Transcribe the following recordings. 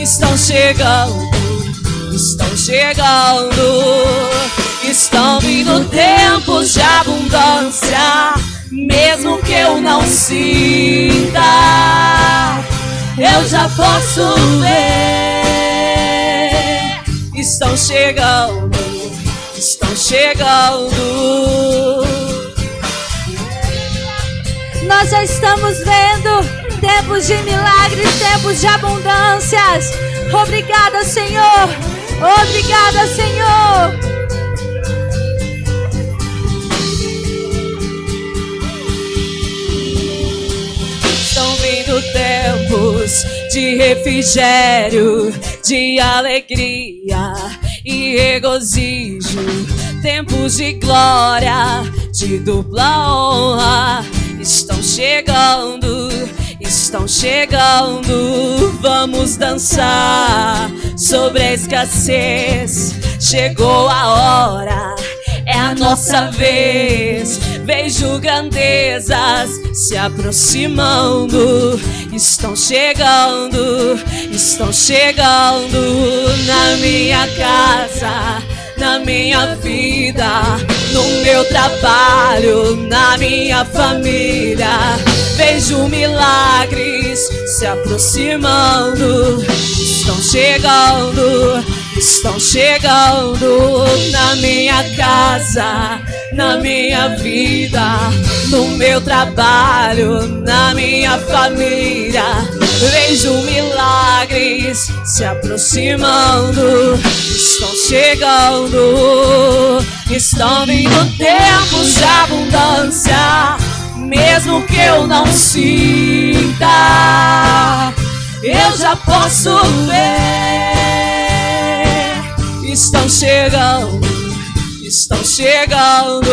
estão chegando, estão chegando. Estão vindo tempos de abundância, mesmo que eu não sinta, eu já posso ver. Estão chegando, estão chegando. Nós já estamos vendo tempos de milagres, tempos de abundâncias. Obrigada, Senhor. Obrigada, Senhor. Estão vindo tempos de refrigério, de alegria e regozijo, tempos de glória, de dupla honra. Estão chegando, estão chegando. Vamos dançar sobre a escassez. Chegou a hora, é a nossa vez. Vejo grandezas se aproximando. Estão chegando, estão chegando na minha casa, na minha vida, no meu trabalho, na minha família. Vejo milagres se aproximando. Estão chegando, estão chegando na minha casa, na minha vida, no meu trabalho, na minha família. Vejo milagres se aproximando. Estão chegando, estão vindo tempos de abundância, mesmo que eu não sinta, eu já posso ver. Estão chegando, estão chegando.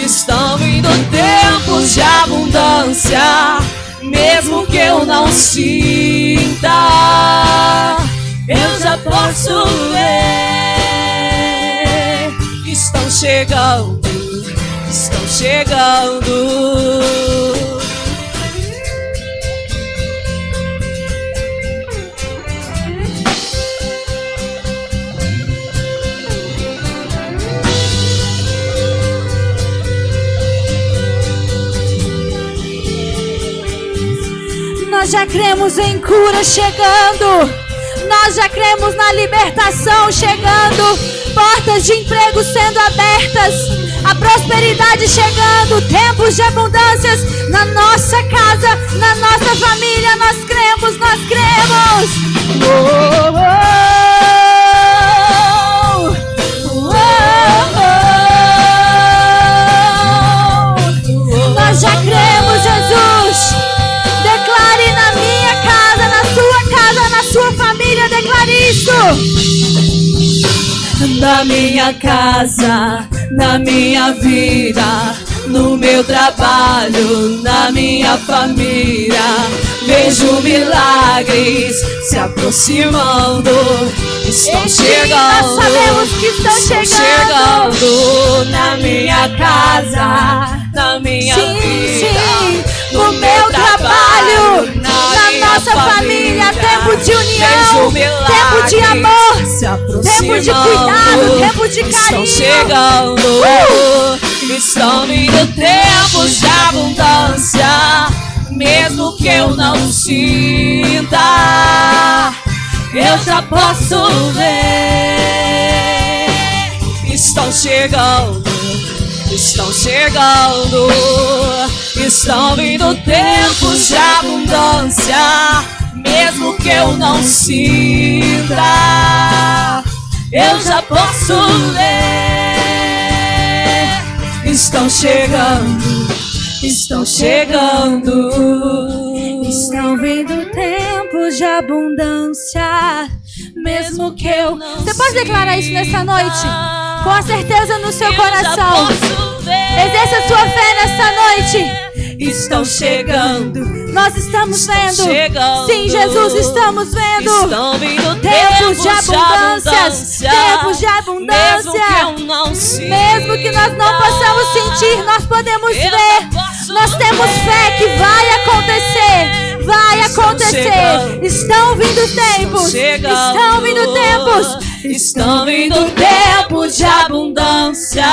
Estão vindo tempos de abundância, mesmo que eu não sinta, eu já posso ver. Estão chegando, estão chegando. Nós já cremos em cura chegando. Nós já cremos na libertação chegando. Portas de emprego sendo abertas. A prosperidade chegando. Tempos de abundâncias na nossa casa, na nossa família. Nós cremos, nós cremos. Nós já cremos, Jesus. Declare na minha casa, na sua casa, na sua família. Declare isso. Na minha casa, na minha vida, no meu trabalho, na minha família. Vejo milagres se aproximando. Estão chegando, nós sabemos que estão chegando na minha casa, na minha vida, no meu trabalho, na nossa família. Tempo de união, tempo de amor, tempo de cuidado, tempo de carinho. Estão chegando, estão vindo tempos de abundância, mesmo que eu não sinta, eu já posso ver. Estão chegando, estão chegando. Estão vindo tempos de abundância, mesmo que eu não sinta, eu já posso ver. Estão chegando, estão chegando. Estão vindo tempos de abundância, mesmo que eu não. Você pode declarar isso nessa noite? Com a certeza no seu coração. Exerça a sua fé nessa noite. Estão chegando, nós estamos vendo. Chegando, sim, Jesus, estamos vendo. Estão vindo tempos de abundâncias, tempos de abundância. Mesmo que eu não sinta, mesmo que nós não possamos sentir, nós podemos ver. Nós temos fé que vai acontecer. Vai acontecer. você. Estão vindo tempos. Estão vindo tempos. Estão vindo tempos de abundância,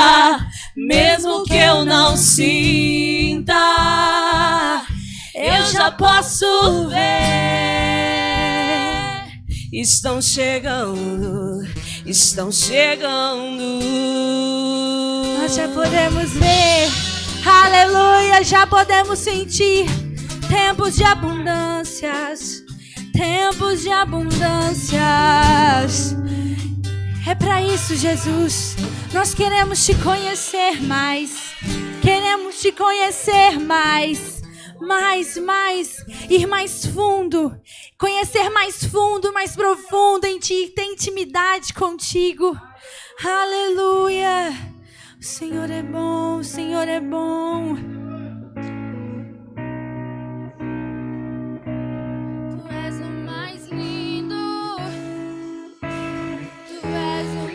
mesmo que eu não sinta, eu já posso ver. Estão chegando, estão chegando. Nós já podemos ver, aleluia, já podemos sentir tempos de abundâncias, tempos de abundâncias. É para isso, Jesus. Nós queremos te conhecer mais. Queremos te conhecer mais. Mais. Ir mais fundo. Conhecer mais fundo, mais profundo em ti. Ter intimidade contigo. Aleluia. O Senhor é bom, o Senhor é bom. Tu és o mais lindo. Tu és o mais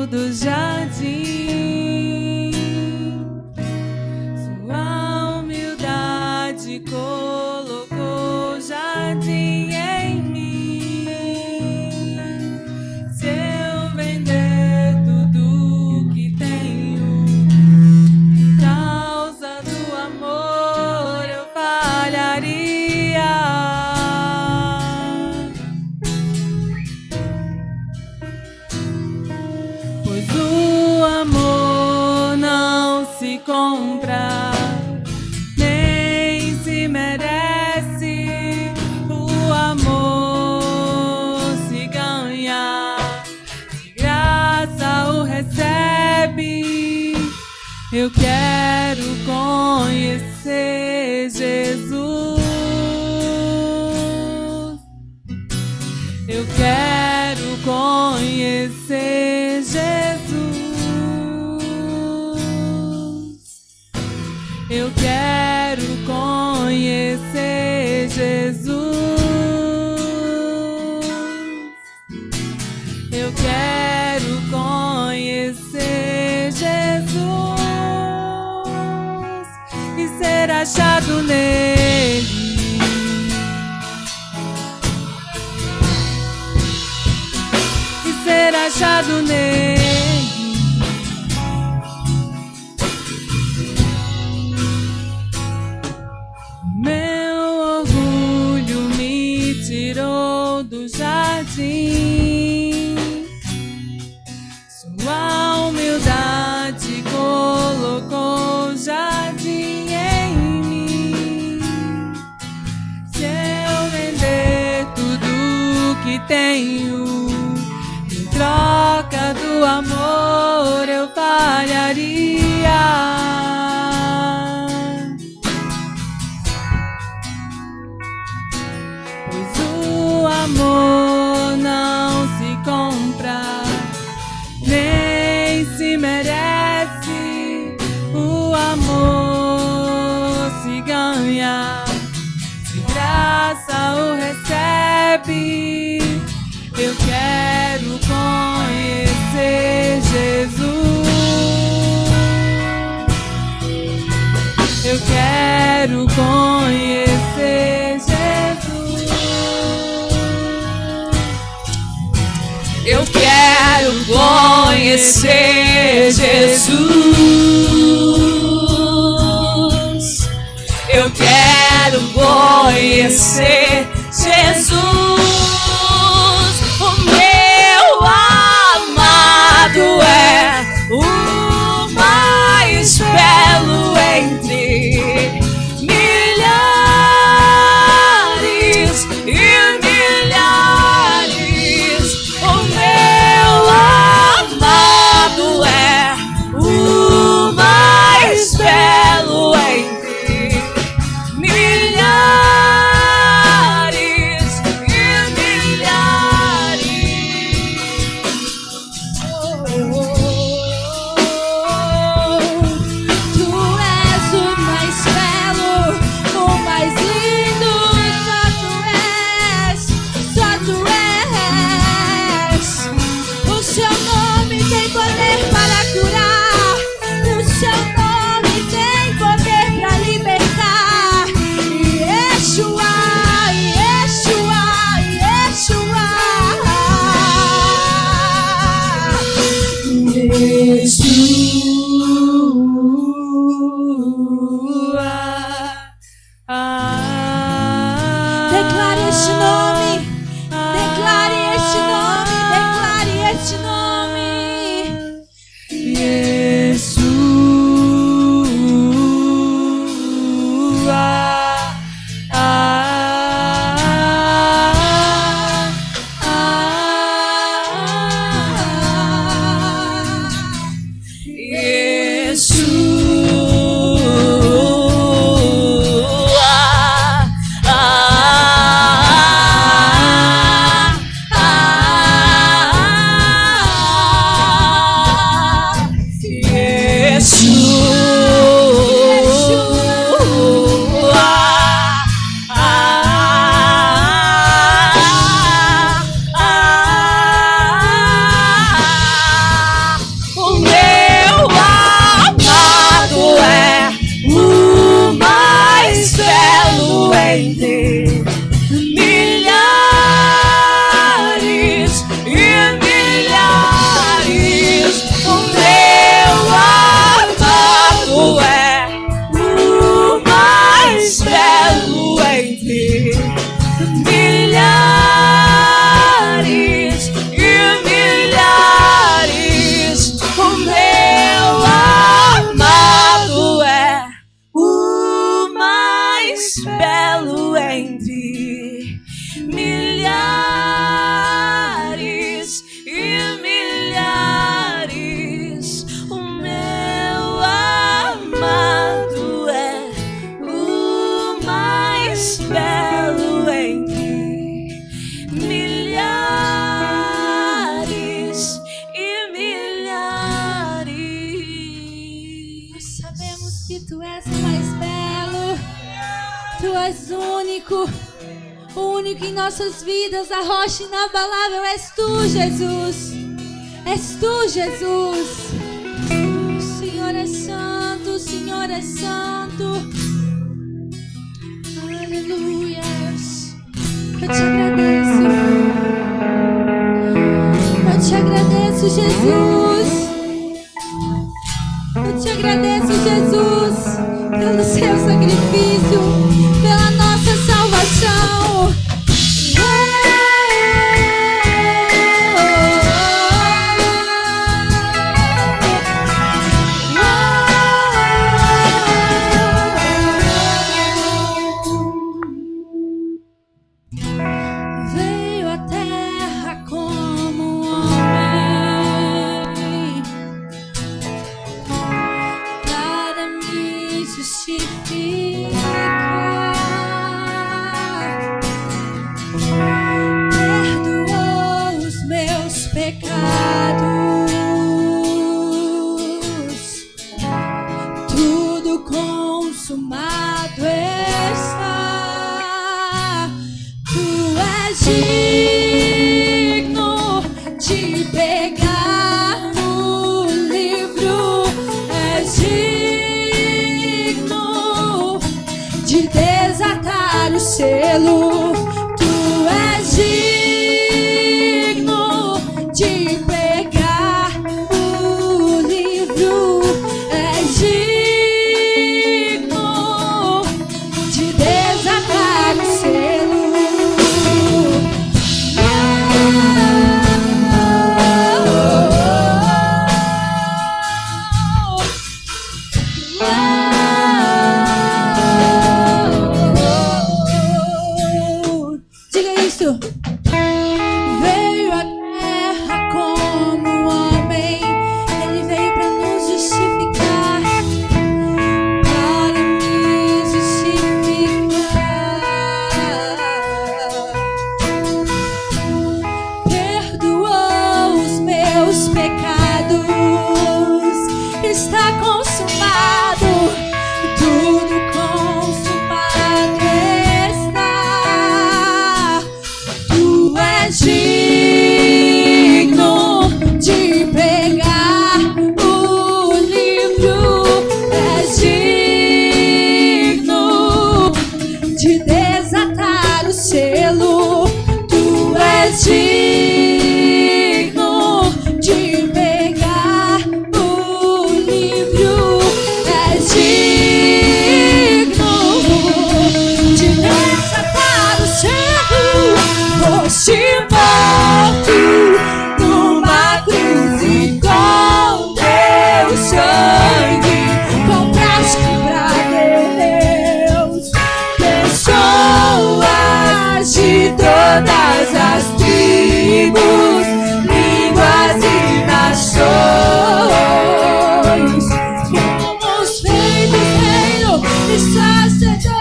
Do jardim, sua humildade colocou jardim em mim. Se eu vender tudo que tenho por causa do amor, eu falharia. Pois o amor não se compra, nem se merece. O amor se ganha, de graça o recebe. Eu quero conhecer Jesus. Eu quero conhecer Jesus. Eu quero conhecer Jesus. Eu quero conhecer Jesus e ser achado nele. Ser achado nele. Meu orgulho me tirou do jardim, sua humildade colocou jardim em mim. Se eu vender tudo que tenho em troca do amor, eu falharia. Pois o amor não se compra, nem se merece. O amor se ganha, de graça o recebe. Eu quero conhecer Jesus. Eu quero conhecer Jesus. Eu quero conhecer Jesus. Eu quero conhecer Jesus. O meu amado é o mais belo entre milhares e milhares. O meu amado é o mais belo entre milhares. Tu és o mais belo, Tu és único, o único em nossas vidas, a rocha inabalável. És Tu, Jesus. És Tu, Jesus. O Senhor é santo, o Senhor é santo. Aleluia. Eu te agradeço. Eu te agradeço, Jesus. Eu te agradeço, Jesus, pelo seu sacrifício, pela nossa salvação. Veio à terra como um homem para me justificar. Perdoou os meus pecados. Tudo consumado está. Tu és digno de pegar o livro, és digno de desatar o selo. Tu és digno de pegar o livro, és digno de desatar o selo. Diga isso. Veio à terra como um homem, ele veio para nos justificar, para me justificar. Perdoou os meus pecados, está consumado, tudo consumado está. Tu és digno de pegar o livro, és digno de desatar o selo. Tu és digno de pegar o livro, és digno de desatar o selo. Foste morto numa cruz e com teu sangue compraste pra Deus pessoas de todas as tribos, línguas e nações. Fomos feitos reino e sacerdócio.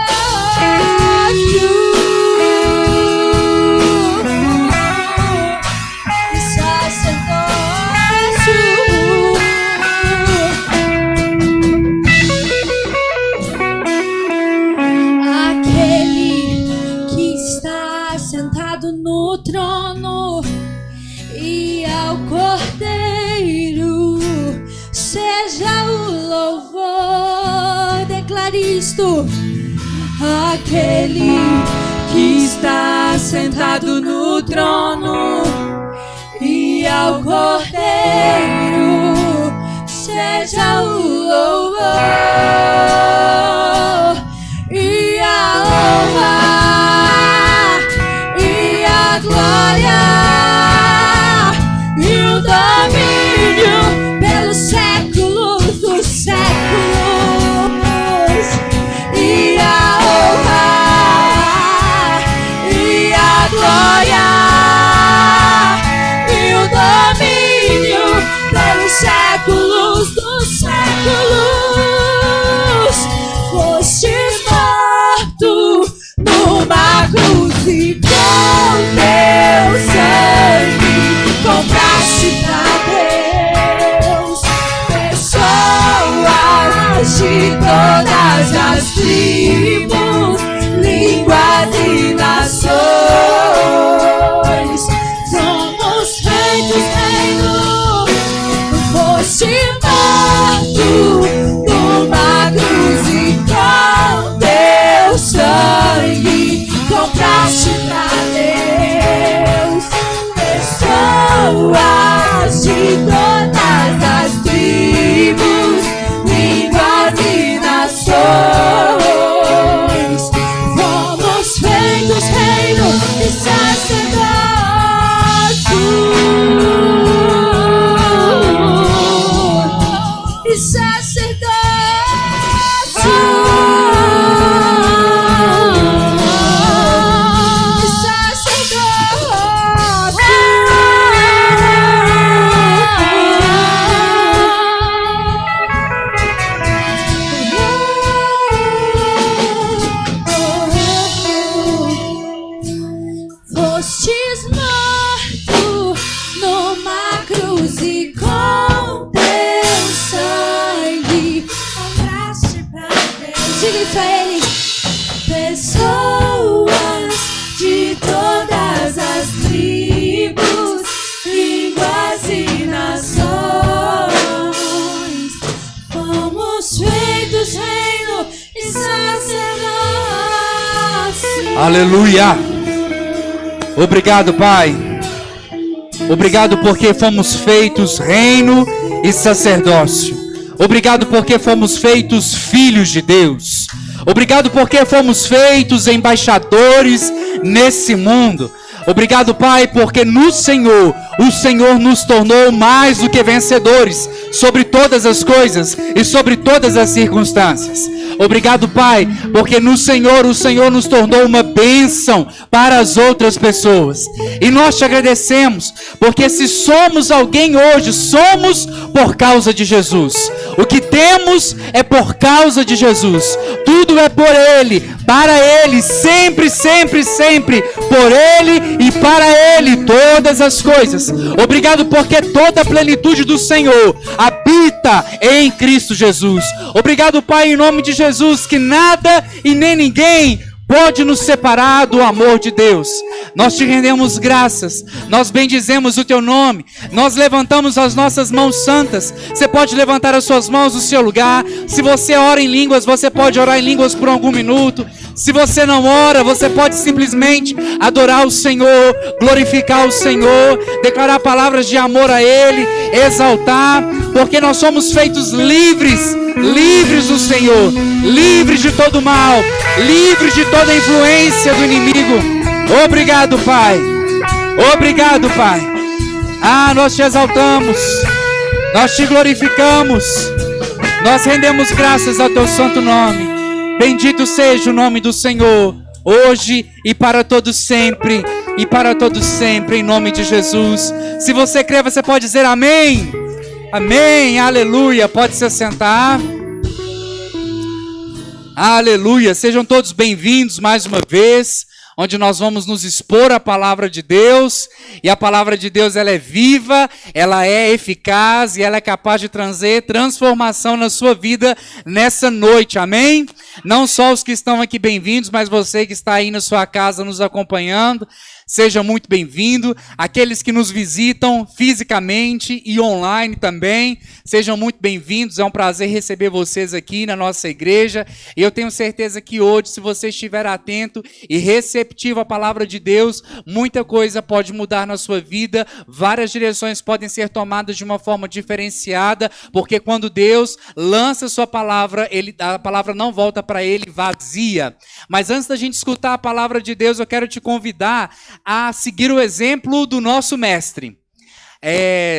Aquele que está sentado no trono e ao Cordeiro seja o louvor. Declare isto. Aquele que está sentado no trono e ao Cordeiro seja o louvor e a honra e a glória e o domínio pelos séculos dos séculos. E a honra e a glória e o domínio pelos séculos dos séculos. Fostes morto numa cruz e com teu sangue compraste pra Deus pessoas de toda as tribos, línguas e nações. Somos feitos reino. Foste morto numa cruz e com teu sangue compraste pra Deus pessoas de todas as tribos, línguas e nações. Fomos feitos reino e sacerdócio. E sacerdócio. Fostes morto numa cruz e com teu sangue compraste pra Deus. Diga isso a ele. Pessoas de todas as tribos, línguas e nações. Fomos feitos reino e sacerdócio. Aleluia! Obrigado, Pai. Obrigado porque fomos feitos reino e sacerdócio. Obrigado porque fomos feitos filhos de Deus. Obrigado porque fomos feitos embaixadores nesse mundo. Obrigado, Pai, porque no Senhor, o Senhor nos tornou mais do que vencedores sobre todas as coisas e sobre todas as circunstâncias. Obrigado, Pai, porque no Senhor, o Senhor nos tornou uma bênção para as outras pessoas. E nós te agradecemos, porque se somos alguém hoje, somos por causa de Jesus. O que temos é por causa de Jesus. Tudo é por Ele, para Ele, sempre, sempre, sempre, por Ele e para Ele, todas as coisas. Obrigado porque toda a plenitude do Senhor habita em Cristo Jesus. Obrigado, Pai, em nome de Jesus, que nada e nem ninguém pode nos separar do amor de Deus. Nós te rendemos graças, nós bendizemos o teu nome, nós levantamos as nossas mãos santas. Você pode levantar as suas mãos no seu lugar. Se você ora em línguas, você pode orar em línguas por algum minuto. Se você não ora, você pode simplesmente adorar o Senhor, glorificar o Senhor, declarar palavras de amor a Ele, exaltar, porque nós somos feitos livres, livres do Senhor, livres de todo mal, livres de toda influência do inimigo. Obrigado, Pai. Obrigado, Pai. Nós te exaltamos, nós te glorificamos, nós rendemos graças ao teu santo nome. Bendito seja o nome do Senhor, hoje e para todos sempre, e para todos sempre, em nome de Jesus. Se você crê, você pode dizer amém. Amém, aleluia. Pode se assentar. Aleluia, sejam todos bem-vindos mais uma vez, onde nós vamos nos expor à palavra de Deus. E a palavra de Deus, ela é viva, ela é eficaz e ela é capaz de trazer transformação na sua vida nessa noite, amém? Não só os que estão aqui bem-vindos, mas você que está aí na sua casa nos acompanhando, seja muito bem-vindo. Aqueles que nos visitam fisicamente e online também, sejam muito bem-vindos. É um prazer receber vocês aqui na nossa igreja. E eu tenho certeza que hoje, se você estiver atento e receptivo à palavra de Deus, muita coisa pode mudar na sua vida. Várias direções podem ser tomadas de uma forma diferenciada, porque quando Deus lança sua palavra, a palavra não volta para Ele vazia. Mas antes da gente escutar a palavra de Deus, eu quero te convidar a seguir o exemplo do nosso mestre.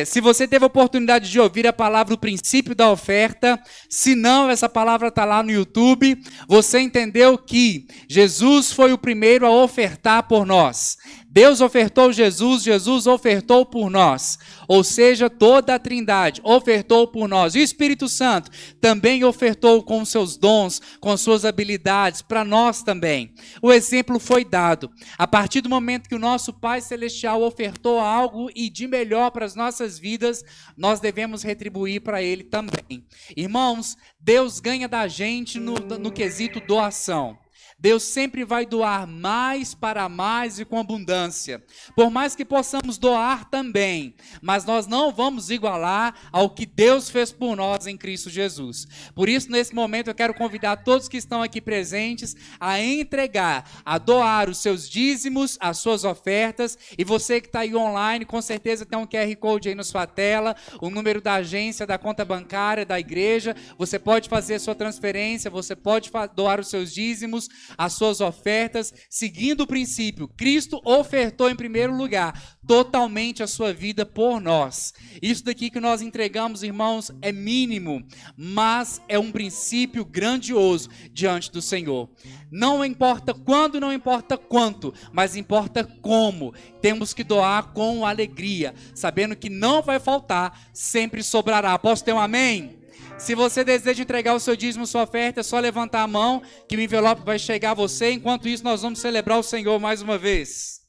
Se você teve a oportunidade de ouvir a palavra, o princípio da oferta, se não, essa palavra está lá no YouTube, você entendeu que Jesus foi o primeiro a ofertar por nós. Deus ofertou Jesus, Jesus ofertou por nós. Ou seja, toda a Trindade ofertou por nós. E o Espírito Santo também ofertou com seus dons, com suas habilidades, para nós também. O exemplo foi dado. A partir do momento que o nosso Pai Celestial ofertou algo e de melhor para as nossas vidas, nós devemos retribuir para Ele também. Irmãos, Deus ganha da gente no quesito doação. Deus sempre vai doar mais para mais e com abundância. Por mais que possamos doar também, mas nós não vamos igualar ao que Deus fez por nós em Cristo Jesus. Por isso, nesse momento, eu quero convidar todos que estão aqui presentes a entregar, a doar os seus dízimos, as suas ofertas. E você que está aí online, com certeza tem um QR Code aí na sua tela, o número da agência, da conta bancária, da igreja. Você pode fazer a sua transferência, você pode doar os seus dízimos, as suas ofertas, seguindo o princípio: Cristo ofertou em primeiro lugar totalmente a sua vida por nós. Isso daqui que nós entregamos, irmãos, é mínimo, mas é um princípio grandioso diante do Senhor. Não importa quando, não importa quanto, mas importa como. Temos que doar com alegria, sabendo que não vai faltar, sempre sobrará. Posso ter um amém? Se você deseja entregar o seu dízimo, sua oferta, é só levantar a mão, que o envelope vai chegar a você. Enquanto isso, nós vamos celebrar o Senhor mais uma vez.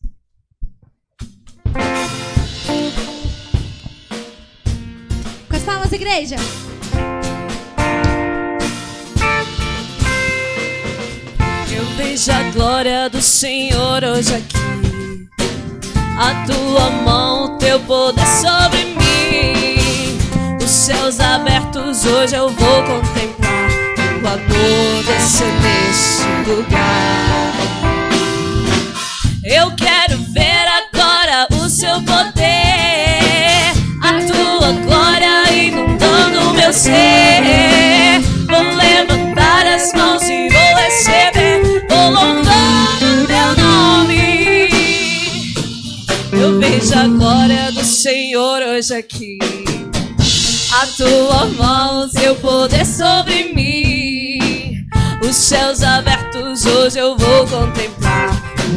Com as palmas, igreja. Eu vejo a glória do Senhor hoje aqui. A tua mão, o teu poder sobre mim. Os céus abertos hoje eu vou contemplar o amor descer nesse lugar. Eu quero ver agora o seu poder, a tua glória inundando o meu ser. Vou levantar as mãos e vou receber, vou louvar o teu nome. Eu vejo a glória do Senhor hoje aqui. A tua mão, o teu poder sobre mim. Os céus abertos hoje eu vou contemplar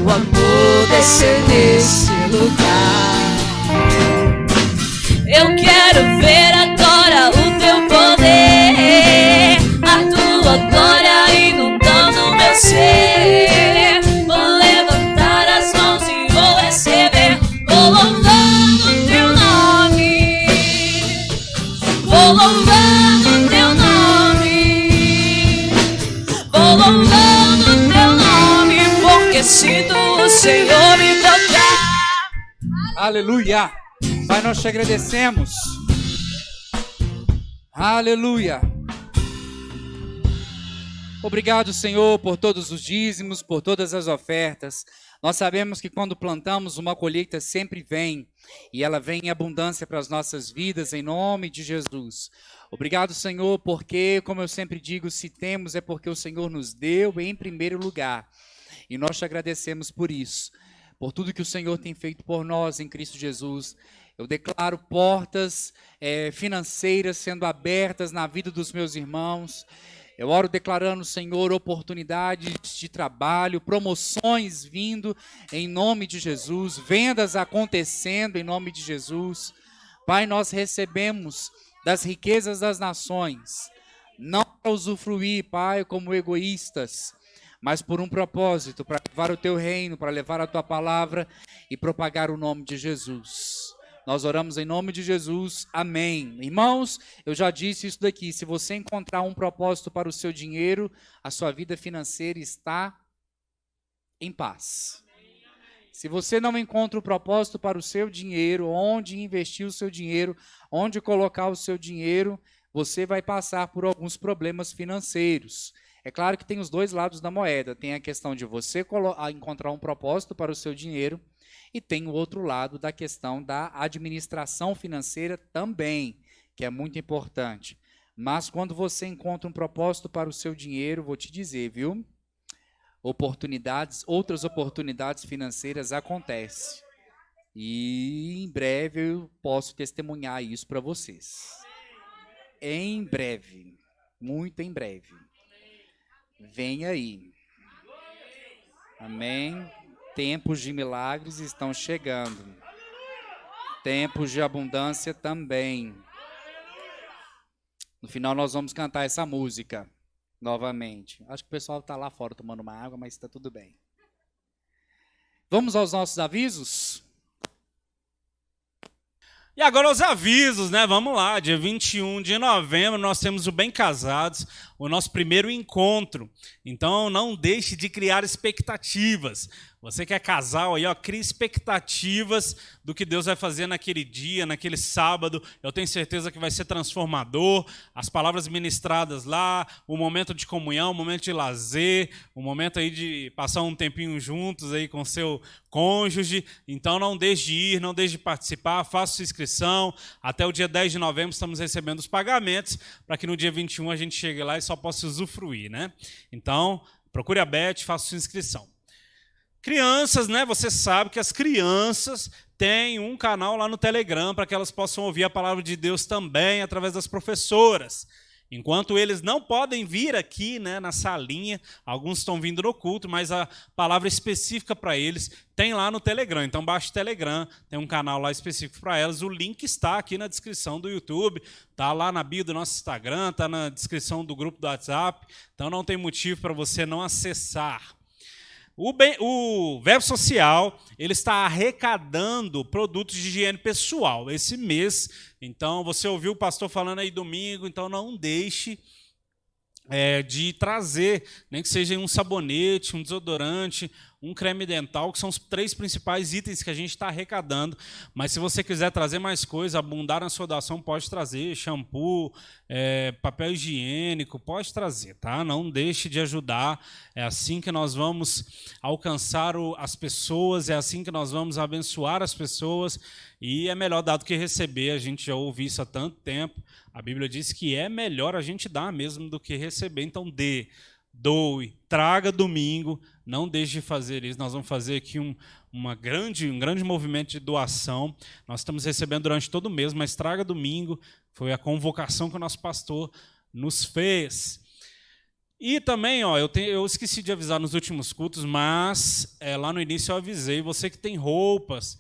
o amor descer nesse lugar. Eu quero ver agora o teu poder, a tua glória inundando o meu ser. Vou levantar as mãos e vou receber, vou louvando o teu nome. Vou louvando o teu nome. Vou louvando o teu nome, porque sinto o Senhor me tocar. Aleluia! Pai, nós te agradecemos. Aleluia! Obrigado, Senhor, por todos os dízimos, por todas as ofertas. Nós sabemos que quando plantamos, uma colheita sempre vem, e ela vem em abundância para as nossas vidas, em nome de Jesus. Obrigado, Senhor, porque, como eu sempre digo, se temos é porque o Senhor nos deu em primeiro lugar. E nós te agradecemos por isso, por tudo que o Senhor tem feito por nós em Cristo Jesus. Eu declaro portas financeiras sendo abertas na vida dos meus irmãos. Eu oro declarando, Senhor, oportunidades de trabalho, promoções vindo em nome de Jesus, vendas acontecendo em nome de Jesus. Pai, nós recebemos das riquezas das nações, não para usufruir, Pai, como egoístas, mas por um propósito, para levar o teu reino, para levar a tua palavra e propagar o nome de Jesus. Nós oramos em nome de Jesus, amém. Irmãos, eu já disse isso daqui, se você encontrar um propósito para o seu dinheiro, a sua vida financeira está em paz. Se você não encontra o propósito para o seu dinheiro, onde investir o seu dinheiro, onde colocar o seu dinheiro, você vai passar por alguns problemas financeiros. É claro que tem os dois lados da moeda, tem a questão de você encontrar um propósito para o seu dinheiro, e tem o outro lado da questão da administração financeira também, que é muito importante. Mas quando você encontra um propósito para o seu dinheiro, vou te dizer, viu? Outras oportunidades financeiras acontecem. E em breve eu posso testemunhar isso para vocês. Em breve, muito em breve. Vem aí. Amém. Tempos de milagres estão chegando. Tempos de abundância também. No final nós vamos cantar essa música novamente. Acho que o pessoal está lá fora tomando uma água, mas está tudo bem. Vamos aos nossos avisos? E agora os avisos, né? Vamos lá, dia 21 de novembro nós temos o Bem Casados, o nosso primeiro encontro. Então não deixe de criar expectativas. Você que é casal aí, ó, crie expectativas do que Deus vai fazer naquele dia, naquele sábado. Eu tenho certeza que vai ser transformador. As palavras ministradas lá, o momento de comunhão, o momento de lazer, o momento aí de passar um tempinho juntos aí com seu cônjuge. Então não deixe de ir, não deixe de participar, faça sua inscrição. Até o dia 10 de novembro estamos recebendo os pagamentos para que no dia 21 a gente chegue lá e só possa usufruir, né? Então, procure a Beth, faça sua inscrição. Crianças, né? Você sabe que as crianças têm um canal lá no Telegram para que elas possam ouvir a palavra de Deus também através das professoras. Enquanto eles não podem vir aqui, né, na salinha, alguns estão vindo no culto, mas a palavra específica para eles tem lá no Telegram. Então baixe o Telegram, tem um canal lá específico para elas. O link está aqui na descrição do YouTube, está lá na bio do nosso Instagram, está na descrição do grupo do WhatsApp. Então não tem motivo para você não acessar. O Verbo Social ele está arrecadando produtos de higiene pessoal esse mês. Então, você ouviu o pastor falando aí domingo, então não deixe de trazer, nem que seja um sabonete, um desodorante, um creme dental, que são os 3 principais itens que a gente está arrecadando. Mas se você quiser trazer mais coisa, abundar na sua doação, pode trazer shampoo, papel higiênico, pode trazer, tá? Não deixe de ajudar. É assim que nós vamos alcançar as pessoas, é assim que nós vamos abençoar as pessoas. E é melhor dar do que receber, a gente já ouviu isso há tanto tempo. A Bíblia diz que é melhor a gente dar mesmo do que receber. Então doe, traga domingo, não deixe de fazer isso. Nós vamos fazer aqui um grande movimento de doação. Nós estamos recebendo durante todo o mês, mas traga domingo. Foi a convocação que o nosso pastor nos fez. E também, ó, eu esqueci de avisar nos últimos cultos, mas lá no início eu avisei, você que tem roupas,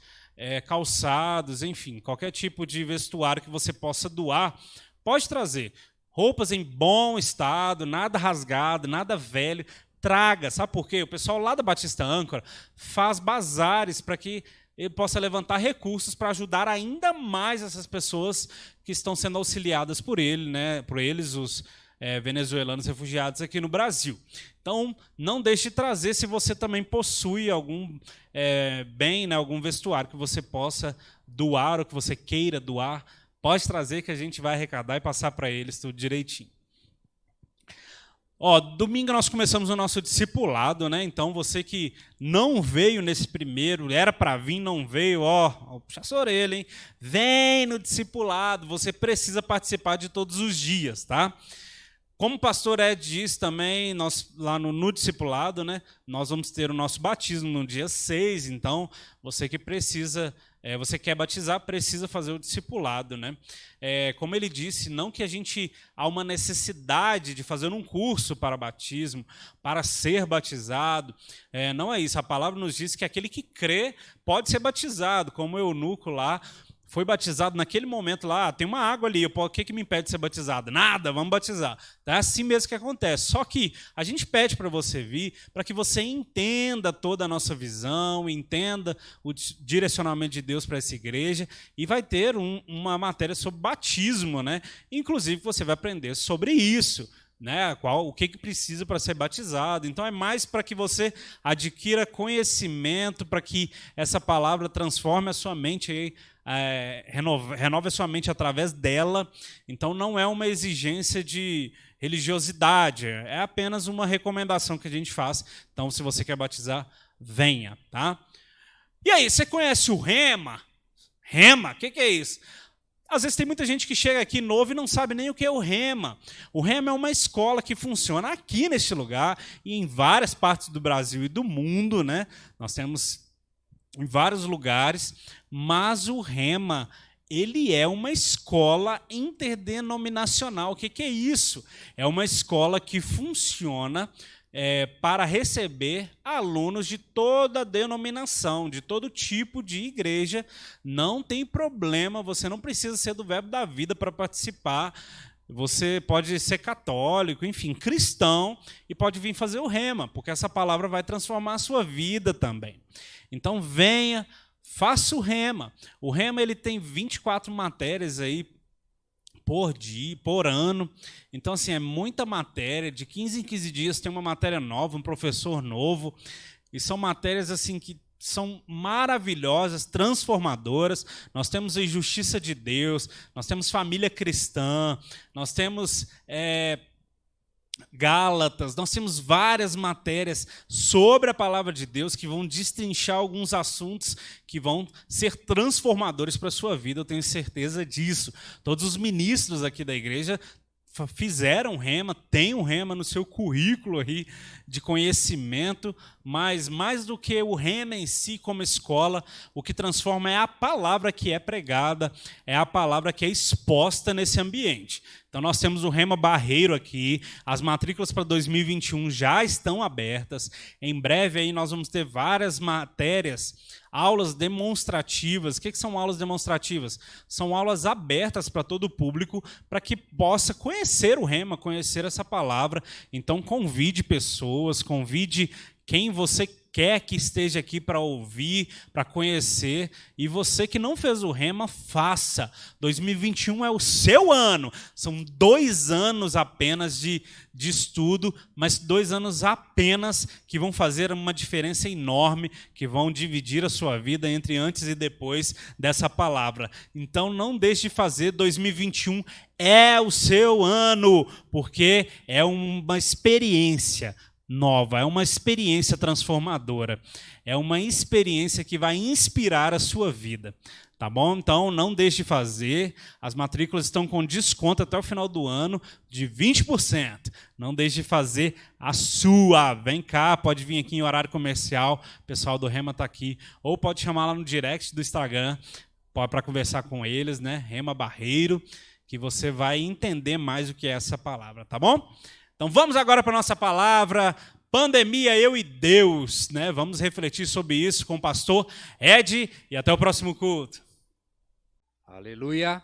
calçados, enfim, qualquer tipo de vestuário que você possa doar, pode trazer. Roupas em bom estado, nada rasgado, nada velho, traga. Sabe por quê? O pessoal lá da Batista Âncora faz bazares para que ele possa levantar recursos para ajudar ainda mais essas pessoas que estão sendo auxiliadas por ele, né? Por eles, os venezuelanos refugiados aqui no Brasil. Então, não deixe de trazer se você também possui algum bem, né, algum vestuário que você possa doar ou que você queira doar. Pode trazer que a gente vai arrecadar e passar para eles tudo direitinho. Ó, domingo nós começamos o nosso discipulado, né? Então, você que não veio nesse primeiro, era para vir, não veio, puxa essa orelha, hein? Vem no discipulado, você precisa participar de todos os dias, tá? Como o pastor Ed disse também, nós lá no discipulado, né, nós vamos ter o nosso batismo no dia 6, então você que precisa, você quer batizar, precisa fazer o discipulado, né? Como ele disse, não que a gente há uma necessidade de fazer um curso para batismo, para ser batizado, não é isso. A palavra nos diz que aquele que crê pode ser batizado, como o eunuco lá, foi batizado naquele momento lá, tem uma água ali, o que me impede de ser batizado? Nada, vamos batizar. É assim mesmo que acontece. Só que a gente pede para você vir, para que você entenda toda a nossa visão, entenda o direcionamento de Deus para essa igreja, e vai ter uma matéria sobre batismo, né? Inclusive, você vai aprender sobre isso, né? O que precisa para ser batizado. Então, é mais para que você adquira conhecimento, para que essa palavra transforme a sua mente aí, renove a sua mente através dela. Então não é uma exigência de religiosidade, é apenas uma recomendação que a gente faz. Então, se você quer batizar, venha, tá? E aí, você conhece o Rema? Rema, o que é isso? Às vezes tem muita gente que chega aqui novo e não sabe nem o que é o Rema. O Rema é uma escola que funciona aqui neste lugar e em várias partes do Brasil e do mundo, né? Nós temos em vários lugares, mas o Rema, ele é uma escola interdenominacional. O que é isso? É uma escola que funciona para receber alunos de toda denominação, de todo tipo de igreja. Não tem problema, você não precisa ser do Verbo da Vida para participar. Você pode ser católico, enfim, cristão, e pode vir fazer o rema, porque essa palavra vai transformar a sua vida também. Então venha, faça o rema. O rema ele tem 24 matérias aí por dia, por ano. Então, assim, é muita matéria. De 15 em 15 dias tem uma matéria nova, um professor novo. E são matérias assim que são maravilhosas, transformadoras. Nós temos a justiça de Deus, nós temos família cristã, nós temos Gálatas, nós temos várias matérias sobre a palavra de Deus que vão destrinchar alguns assuntos que vão ser transformadores para a sua vida, eu tenho certeza disso. Todos os ministros aqui da igreja fizeram rema, tem um rema no seu currículo aí de conhecimento, mas mais do que o rema em si como escola, o que transforma é a palavra que é pregada, é a palavra que é exposta nesse ambiente. Então nós temos o Rema Barreiro aqui, as matrículas para 2021 já estão abertas, em breve aí nós vamos ter várias matérias, aulas demonstrativas. O que são aulas demonstrativas? São aulas abertas para todo o público, para que possa conhecer o Rema, conhecer essa palavra. Então convide pessoas, convide quem você quer que esteja aqui para ouvir, para conhecer. E você que não fez o rema, faça. 2021 é o seu ano. São 2 anos apenas de estudo, mas 2 anos apenas que vão fazer uma diferença enorme, que vão dividir a sua vida entre antes e depois dessa palavra. Então não deixe de fazer. 2021 é o seu ano, porque é uma experiência nova, é uma experiência transformadora, é uma experiência que vai inspirar a sua vida, tá bom? Então não deixe de fazer, as matrículas estão com desconto até o final do ano de 20%, não deixe de fazer a sua, vem cá, pode vir aqui em horário comercial, o pessoal do Rema está aqui, ou pode chamar lá no direct do Instagram, para conversar com eles, né? Rema Barreiro, que você vai entender mais o que é essa palavra, tá bom? Então vamos agora para a nossa palavra, pandemia, eu e Deus, né? Vamos refletir sobre isso com o pastor Ed e até o próximo culto. Aleluia.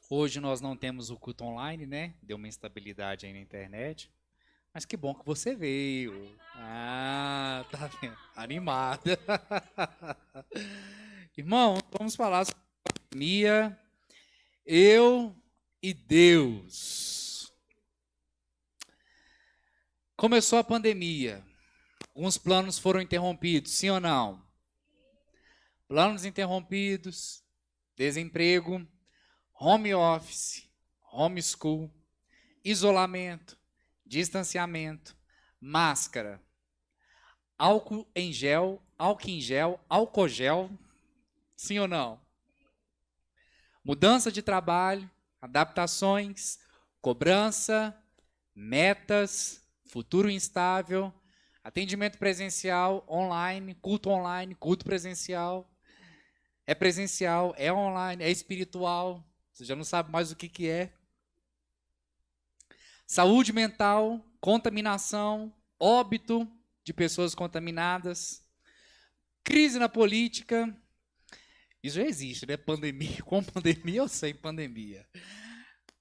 Hoje nós não temos o culto online, né? Deu uma instabilidade aí na internet, mas que bom que você veio. Ah, tá vendo? Animada. Irmão, vamos falar sobre pandemia, eu e Deus. Começou a pandemia. Alguns planos foram interrompidos, sim ou não? Planos interrompidos, desemprego, home office, homeschool, isolamento, distanciamento, máscara, álcool em gel, álcool gel, sim ou não? Mudança de trabalho, adaptações, cobrança, metas, futuro instável, atendimento presencial, online, culto presencial, é online, é espiritual, você já não sabe mais o que é. Saúde mental, contaminação, óbito de pessoas contaminadas, crise na política. Isso já existe, né? Pandemia, com pandemia ou sem pandemia.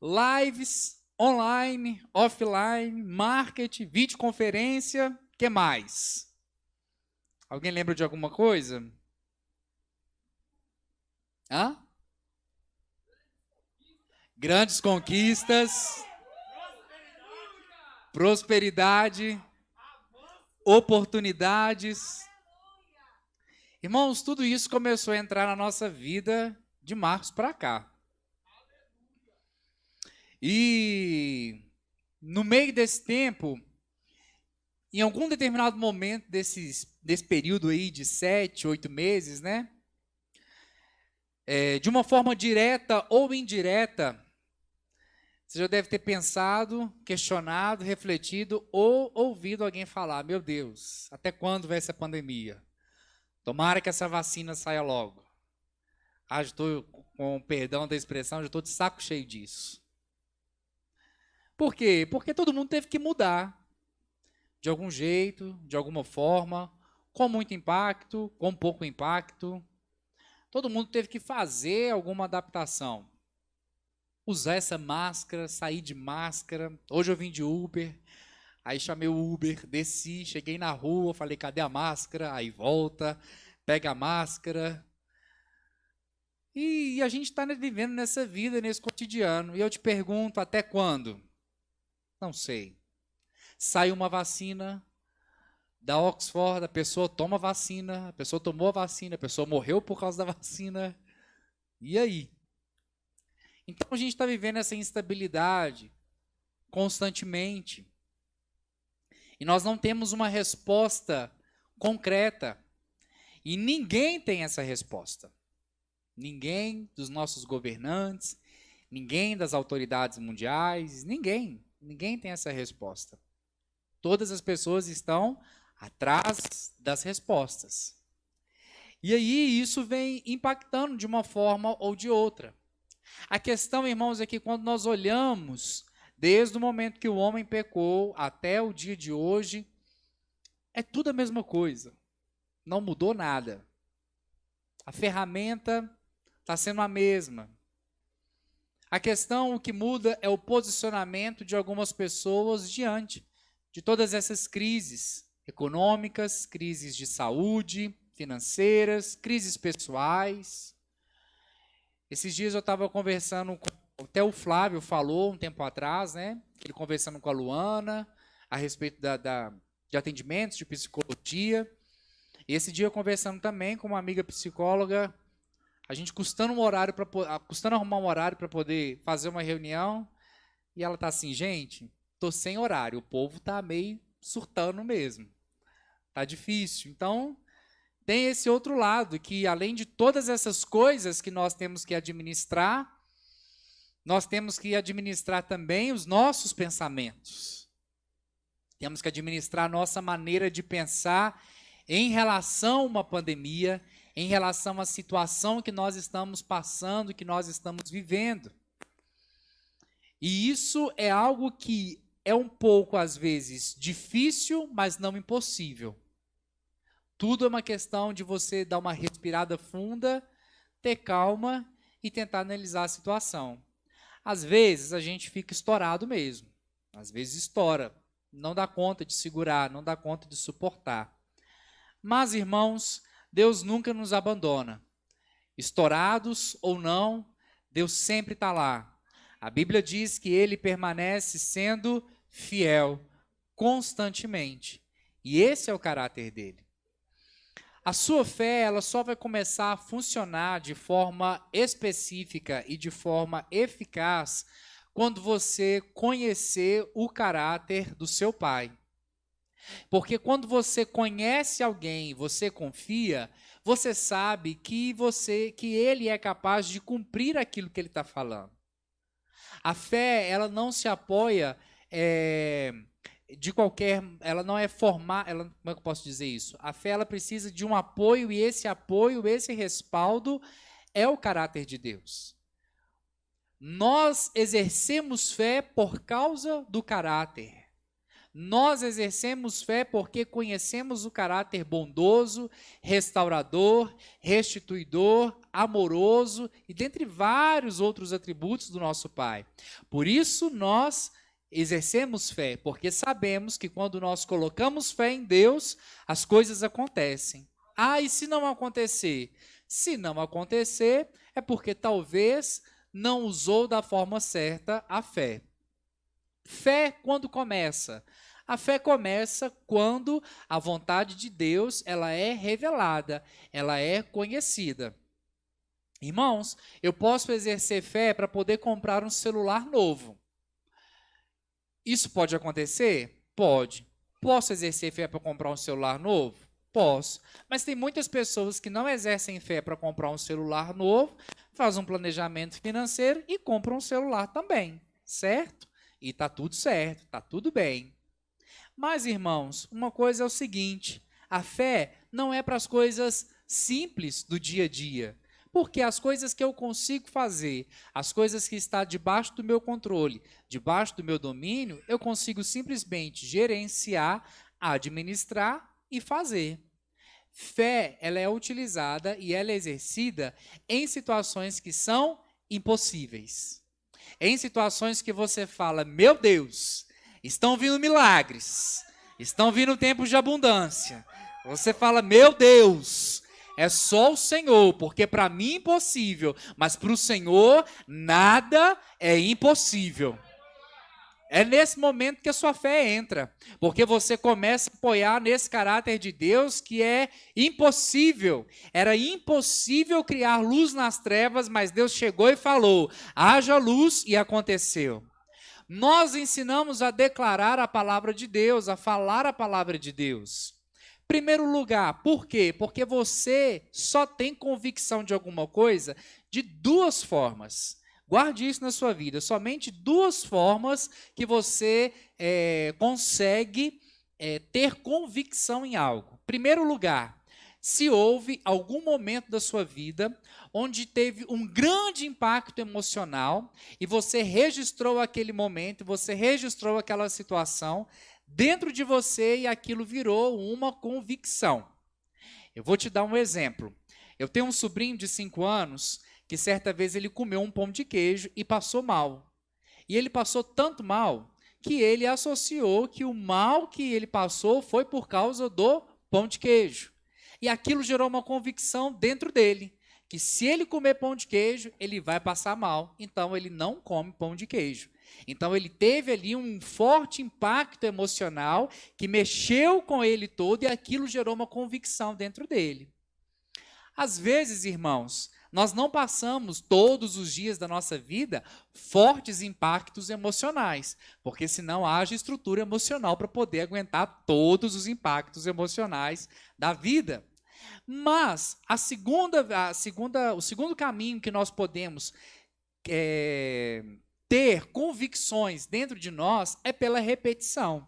Lives, online, offline, marketing, videoconferência, o que mais? Alguém lembra de alguma coisa? Hã? Grandes conquistas, prosperidade, oportunidades. Irmãos, tudo isso começou a entrar na nossa vida de março para cá. E no meio desse tempo, em algum determinado momento desse período aí de 7, 8 meses, né? De uma forma direta ou indireta, você já deve ter pensado, questionado, refletido ou ouvido alguém falar: meu Deus, até quando vai essa pandemia? Tomara que essa vacina saia logo. Já estou, com perdão da expressão, já estou de saco cheio disso. Por quê? Porque todo mundo teve que mudar. De algum jeito, de alguma forma, com muito impacto, com pouco impacto. Todo mundo teve que fazer alguma adaptação. Usar essa máscara, sair de máscara. Hoje eu vim de Uber, aí chamei o Uber, desci, cheguei na rua, falei, cadê a máscara? Aí volta, pega a máscara. E a gente está vivendo nessa vida, nesse cotidiano. E eu te pergunto, até quando? Não sei. Sai uma vacina da Oxford, a pessoa toma a vacina, a pessoa tomou a vacina, a pessoa morreu por causa da vacina. E aí? Então a gente está vivendo essa instabilidade constantemente. E nós não temos uma resposta concreta. E ninguém tem essa resposta. Ninguém dos nossos governantes, ninguém das autoridades mundiais, ninguém tem essa resposta. Todas as pessoas estão atrás das respostas. E aí isso vem impactando de uma forma ou de outra. A questão, irmãos, é que quando nós olhamos, desde o momento que o homem pecou até o dia de hoje, é tudo a mesma coisa. Não mudou nada. A ferramenta está sendo a mesma. A questão, o que muda é o posicionamento de algumas pessoas diante de todas essas crises econômicas, crises de saúde, financeiras, crises pessoais. Esses dias eu estava conversando, até o Flávio falou um tempo atrás, né? Ele conversando com a Luana a respeito de atendimentos, de psicologia. E esse dia eu conversando também com uma amiga psicóloga, a gente custando arrumar um horário para poder fazer uma reunião, e ela tá assim, gente, tô sem horário, o povo tá meio surtando mesmo. Tá difícil. Então, tem esse outro lado, que além de todas essas coisas que nós temos que administrar, nós temos que administrar também os nossos pensamentos. Temos que administrar a nossa maneira de pensar em relação a uma pandemia, em relação à situação que nós estamos passando, que nós estamos vivendo. E isso é algo que é um pouco, às vezes, difícil, mas não impossível. Tudo é uma questão de você dar uma respirada funda, ter calma e tentar analisar a situação. Às vezes a gente fica estourado mesmo. Às vezes estoura. Não dá conta de segurar, não dá conta de suportar. Mas, irmãos, Deus nunca nos abandona. Estourados ou não, Deus sempre está lá. A Bíblia diz que Ele permanece sendo fiel constantemente. E esse é o caráter dele. A sua fé, ela só vai começar a funcionar de forma específica e de forma eficaz quando você conhecer o caráter do seu Pai. Porque quando você conhece alguém, você confia, você sabe que ele é capaz de cumprir aquilo que ele está falando. A fé, ela não se apoia ela não é formar, como é que eu posso dizer isso? A fé, ela precisa de um apoio, e esse apoio, esse respaldo é o caráter de Deus. Nós exercemos fé por causa do caráter. Nós exercemos fé porque conhecemos o caráter bondoso, restaurador, restituidor, amoroso e dentre vários outros atributos do nosso Pai. Por isso nós exercemos fé, porque sabemos que quando nós colocamos fé em Deus, as coisas acontecem. E se não acontecer? Se não acontecer, é porque talvez não usou da forma certa a fé. Fé quando começa? A fé começa quando a vontade de Deus ela é revelada, ela é conhecida. Irmãos, eu posso exercer fé para poder comprar um celular novo. Isso pode acontecer? Pode. Posso exercer fé para comprar um celular novo? Posso. Mas tem muitas pessoas que não exercem fé para comprar um celular novo, fazem um planejamento financeiro e compram um celular também, certo? E está tudo certo, está tudo bem. Mas, irmãos, uma coisa é o seguinte, a fé não é para as coisas simples do dia a dia. Porque as coisas que eu consigo fazer, as coisas que estão debaixo do meu controle, debaixo do meu domínio, eu consigo simplesmente gerenciar, administrar e fazer. Fé, ela é utilizada e ela é exercida em situações que são impossíveis. Em situações que você fala, meu Deus, estão vindo milagres, estão vindo tempos de abundância. Você fala, meu Deus, é só o Senhor, porque para mim é impossível, mas para o Senhor nada é impossível. É nesse momento que a sua fé entra, porque você começa a apoiar nesse caráter de Deus que é impossível. Era impossível criar luz nas trevas, mas Deus chegou e falou, haja luz, e aconteceu. Nós ensinamos a declarar a palavra de Deus, a falar a palavra de Deus. Primeiro lugar, por quê? Porque você só tem convicção de alguma coisa de duas formas. Guarde isso na sua vida. Somente duas formas que você consegue ter convicção em algo. Primeiro lugar, se houve algum momento da sua vida onde teve um grande impacto emocional e você registrou aquele momento, você registrou aquela situação dentro de você e aquilo virou uma convicção. Eu vou te dar um exemplo. Eu tenho um sobrinho de 5 anos que certa vez ele comeu um pão de queijo e passou mal. E ele passou tanto mal que ele associou que o mal que ele passou foi por causa do pão de queijo. E aquilo gerou uma convicção dentro dele, que se ele comer pão de queijo, ele vai passar mal. Então ele não come pão de queijo. Então ele teve ali um forte impacto emocional que mexeu com ele todo e aquilo gerou uma convicção dentro dele. Às vezes, irmãos, nós não passamos todos os dias da nossa vida fortes impactos emocionais, porque senão haja estrutura emocional para poder aguentar todos os impactos emocionais da vida. Mas o segundo caminho que nós podemos ter convicções dentro de nós é pela repetição.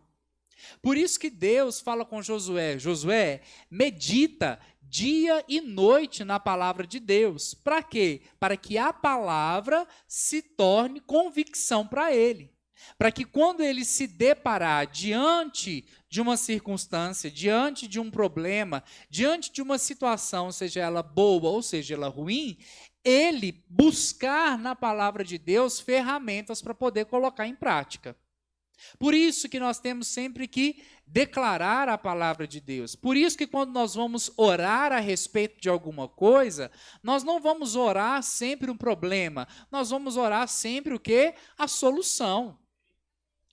Por isso que Deus fala com Josué, Josué, medita dia e noite na palavra de Deus. Para quê? Para que a palavra se torne convicção para ele. Para que quando ele se deparar diante de uma circunstância, diante de um problema, diante de uma situação, seja ela boa ou seja ela ruim, ele buscar na palavra de Deus ferramentas para poder colocar em prática. Por isso que nós temos sempre que declarar a palavra de Deus. Por isso que quando nós vamos orar a respeito de alguma coisa, nós não vamos orar sempre um problema, nós vamos orar sempre o quê? A solução.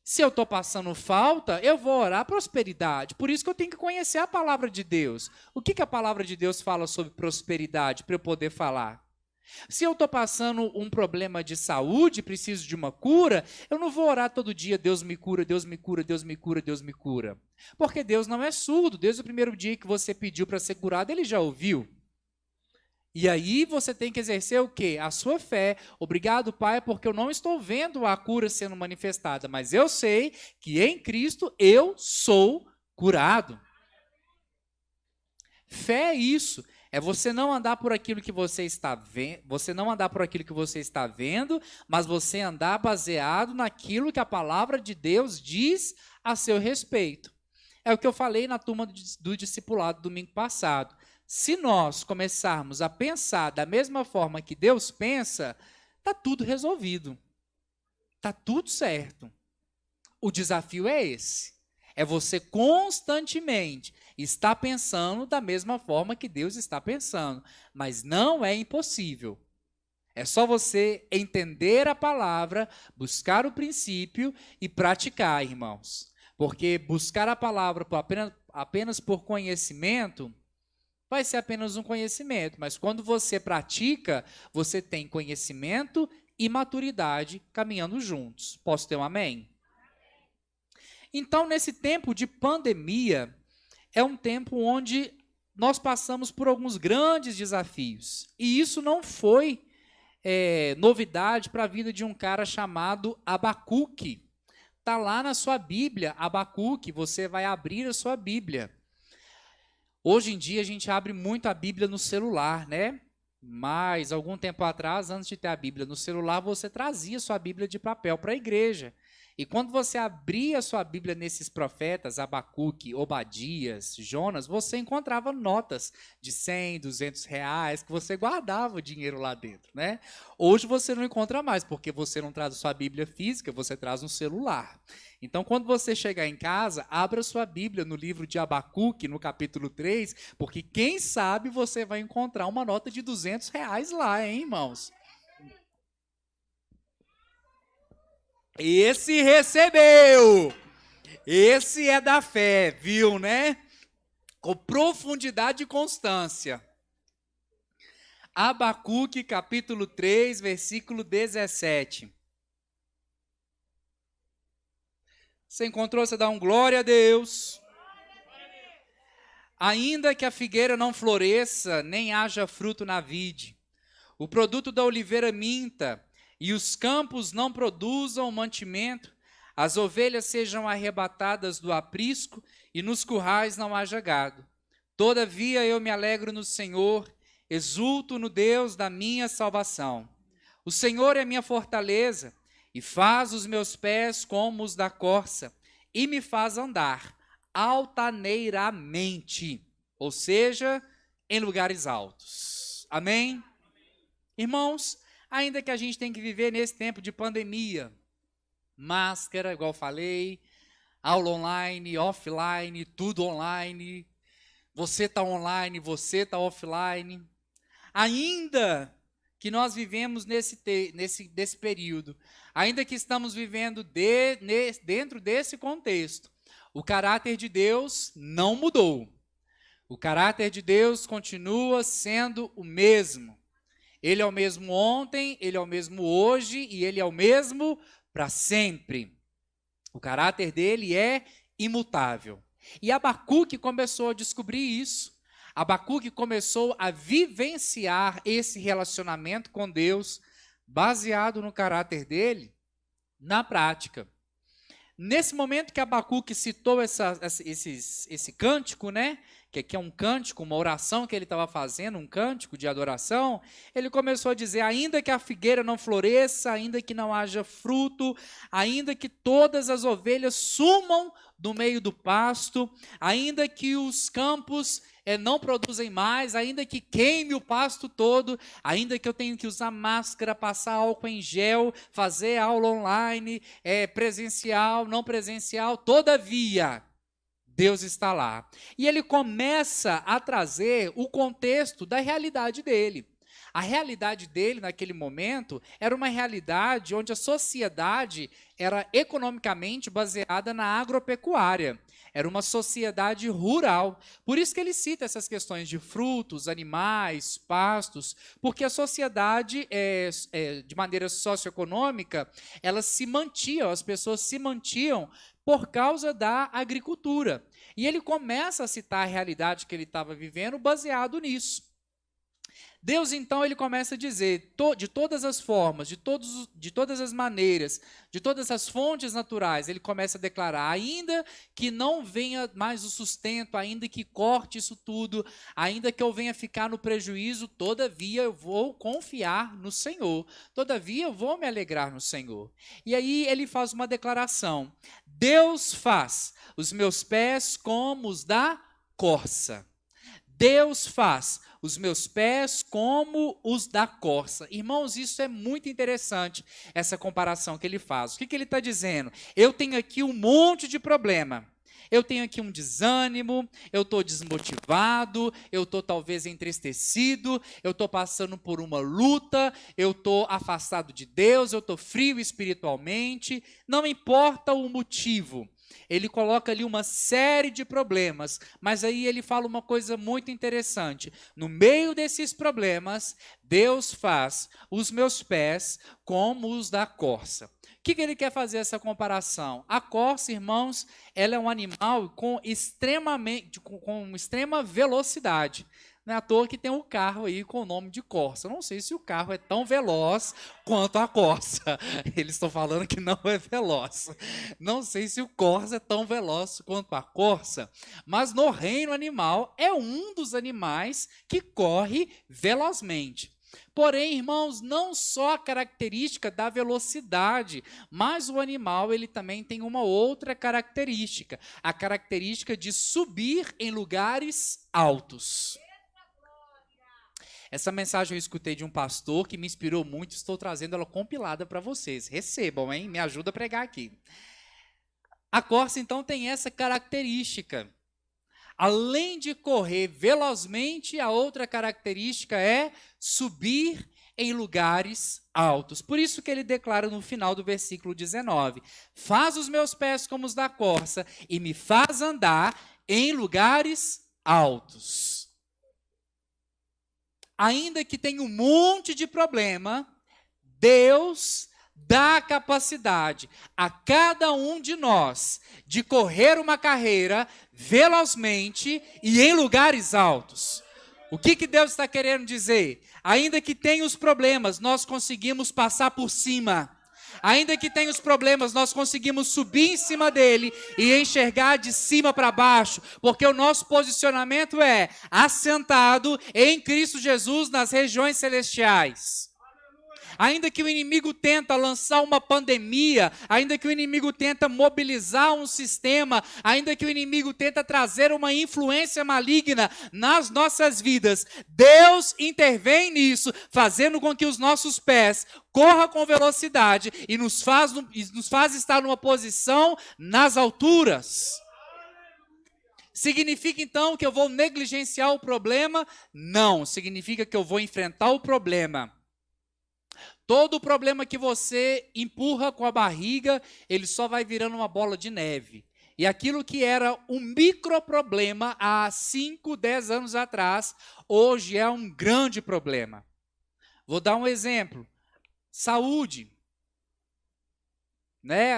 Se eu estou passando falta, eu vou orar prosperidade. Por isso que eu tenho que conhecer a palavra de Deus. O que a palavra de Deus fala sobre prosperidade para eu poder falar? Se eu estou passando um problema de saúde, preciso de uma cura, eu não vou orar todo dia, Deus me cura, Deus me cura, Deus me cura, Deus me cura. Porque Deus não é surdo, desde o primeiro dia que você pediu para ser curado, Ele já ouviu. E aí você tem que exercer o quê? A sua fé. Obrigado, Pai, porque eu não estou vendo a cura sendo manifestada, mas eu sei que em Cristo eu sou curado. Fé é isso. É você não andar por aquilo que você está vendo, mas você andar baseado naquilo que a palavra de Deus diz a seu respeito. É o que eu falei na turma do discipulado domingo passado. Se nós começarmos a pensar da mesma forma que Deus pensa, está tudo resolvido. Está tudo certo. O desafio é esse. É você constantemente estar pensando da mesma forma que Deus está pensando. Mas não é impossível. É só você entender a palavra, buscar o princípio e praticar, irmãos. Porque buscar a palavra apenas por conhecimento vai ser apenas um conhecimento. Mas quando você pratica, você tem conhecimento e maturidade caminhando juntos. Posso ter um amém? Então, nesse tempo de pandemia, é um tempo onde nós passamos por alguns grandes desafios. E isso não foi novidade para a vida de um cara chamado Abacuque. Está lá na sua Bíblia, Abacuque, você vai abrir a sua Bíblia. Hoje em dia a gente abre muito a Bíblia no celular, né? Mas, algum tempo atrás, antes de ter a Bíblia no celular, você trazia sua Bíblia de papel para a igreja. E quando você abria sua Bíblia nesses profetas, Abacuque, Obadias, Jonas, você encontrava notas de 100, 200 reais, que você guardava o dinheiro lá dentro, né? Hoje você não encontra mais, porque você não traz a sua Bíblia física, você traz um celular. Então, quando você chegar em casa, abra sua Bíblia no livro de Abacuque, no capítulo 3, porque quem sabe você vai encontrar uma nota de 200 reais lá, hein, irmãos? Esse recebeu. Esse é da fé, viu, né? Com profundidade e constância. Abacuque, capítulo 3, versículo 17. Você encontrou? Você dá um glória a Deus. Ainda que a figueira não floresça, nem haja fruto na vide, o produto da oliveira minta, e os campos não produzam mantimento, as ovelhas sejam arrebatadas do aprisco, e nos currais não haja gado. Todavia eu me alegro no Senhor, exulto no Deus da minha salvação. O Senhor é minha fortaleza, e faz os meus pés como os da corça, e me faz andar altaneiramente, ou seja, em lugares altos. Amém? Irmãos, ainda que a gente tenha que viver nesse tempo de pandemia, máscara, igual falei, aula online, offline, tudo online, você está online, você está offline, ainda que nós vivemos nesse período, ainda que estamos vivendo dentro desse contexto, o caráter de Deus não mudou. O caráter de Deus continua sendo o mesmo. Ele é o mesmo ontem, ele é o mesmo hoje e ele é o mesmo para sempre. O caráter dele é imutável. E Abacuque começou a descobrir isso. Abacuque começou a vivenciar esse relacionamento com Deus, baseado no caráter dele, na prática. Nesse momento que Abacuque citou esse cântico, né? Que aqui é um cântico, uma oração que ele estava fazendo, um cântico de adoração, ele começou a dizer, ainda que a figueira não floresça, ainda que não haja fruto, ainda que todas as ovelhas sumam do meio do pasto, ainda que os campos não produzem mais, ainda que queime o pasto todo, ainda que eu tenha que usar máscara, passar álcool em gel, fazer aula online, presencial, não presencial, todavia, Deus está lá. E ele começa a trazer o contexto da realidade dele. A realidade dele, naquele momento, era uma realidade onde a sociedade era economicamente baseada na agropecuária. Era uma sociedade rural. Por isso que ele cita essas questões de frutos, animais, pastos, porque a sociedade, de maneira socioeconômica, ela se mantinha, as pessoas se mantinham por causa da agricultura. E ele começa a citar a realidade que ele estava vivendo baseado nisso. Deus, então, ele começa a dizer, de todas as formas, de todas as maneiras, de todas as fontes naturais, ele começa a declarar, ainda que não venha mais o sustento, ainda que corte isso tudo, ainda que eu venha ficar no prejuízo, todavia eu vou confiar no Senhor, todavia eu vou me alegrar no Senhor. E aí ele faz uma declaração, Deus faz os meus pés como os da corça. Deus faz os meus pés como os da corça. Irmãos, isso é muito interessante, essa comparação que ele faz. O que ele está dizendo? Eu tenho aqui um monte de problema. Eu tenho aqui um desânimo, eu estou desmotivado, eu estou talvez entristecido, eu estou passando por uma luta, eu estou afastado de Deus, eu estou frio espiritualmente. Não importa o motivo. Ele coloca ali uma série de problemas, mas aí ele fala uma coisa muito interessante. No meio desses problemas, Deus faz os meus pés como os da corça. O que ele quer fazer essa comparação? A corça, irmãos, ela é um animal com extrema velocidade. Não é à toa que tem um carro aí com o nome de Corsa. Eu não sei se o carro é tão veloz quanto a Corsa. Eles estão falando que não é veloz. Não sei se o Corsa é tão veloz quanto a Corsa. Mas no reino animal é um dos animais que corre velozmente. Porém, irmãos, não só a característica da velocidade, mas o animal ele também tem uma outra característica, a característica de subir em lugares altos. Essa mensagem eu escutei de um pastor que me inspirou muito, estou trazendo ela compilada para vocês. Recebam, hein? Me ajuda a pregar aqui. A corça, então, tem essa característica. Além de correr velozmente, a outra característica é subir em lugares altos. Por isso que ele declara no final do versículo 19: faz os meus pés como os da corça e me faz andar em lugares altos. Ainda que tenha um monte de problema, Deus dá a capacidade a cada um de nós de correr uma carreira velozmente e em lugares altos. O que Deus está querendo dizer? Ainda que tenha os problemas, nós conseguimos passar por cima. Ainda que tenha os problemas, nós conseguimos subir em cima dele e enxergar de cima para baixo, porque o nosso posicionamento é assentado em Cristo Jesus nas regiões celestiais. Ainda que o inimigo tenta lançar uma pandemia, ainda que o inimigo tenta mobilizar um sistema, ainda que o inimigo tenta trazer uma influência maligna nas nossas vidas, Deus intervém nisso, fazendo com que os nossos pés corram com velocidade e nos faz estar numa posição nas alturas. Significa então que eu vou negligenciar o problema? Não, significa que eu vou enfrentar o problema. Todo problema que você empurra com a barriga, ele só vai virando uma bola de neve. E aquilo que era um microproblema há 5, 10 anos atrás, hoje é um grande problema. Vou dar um exemplo. Saúde.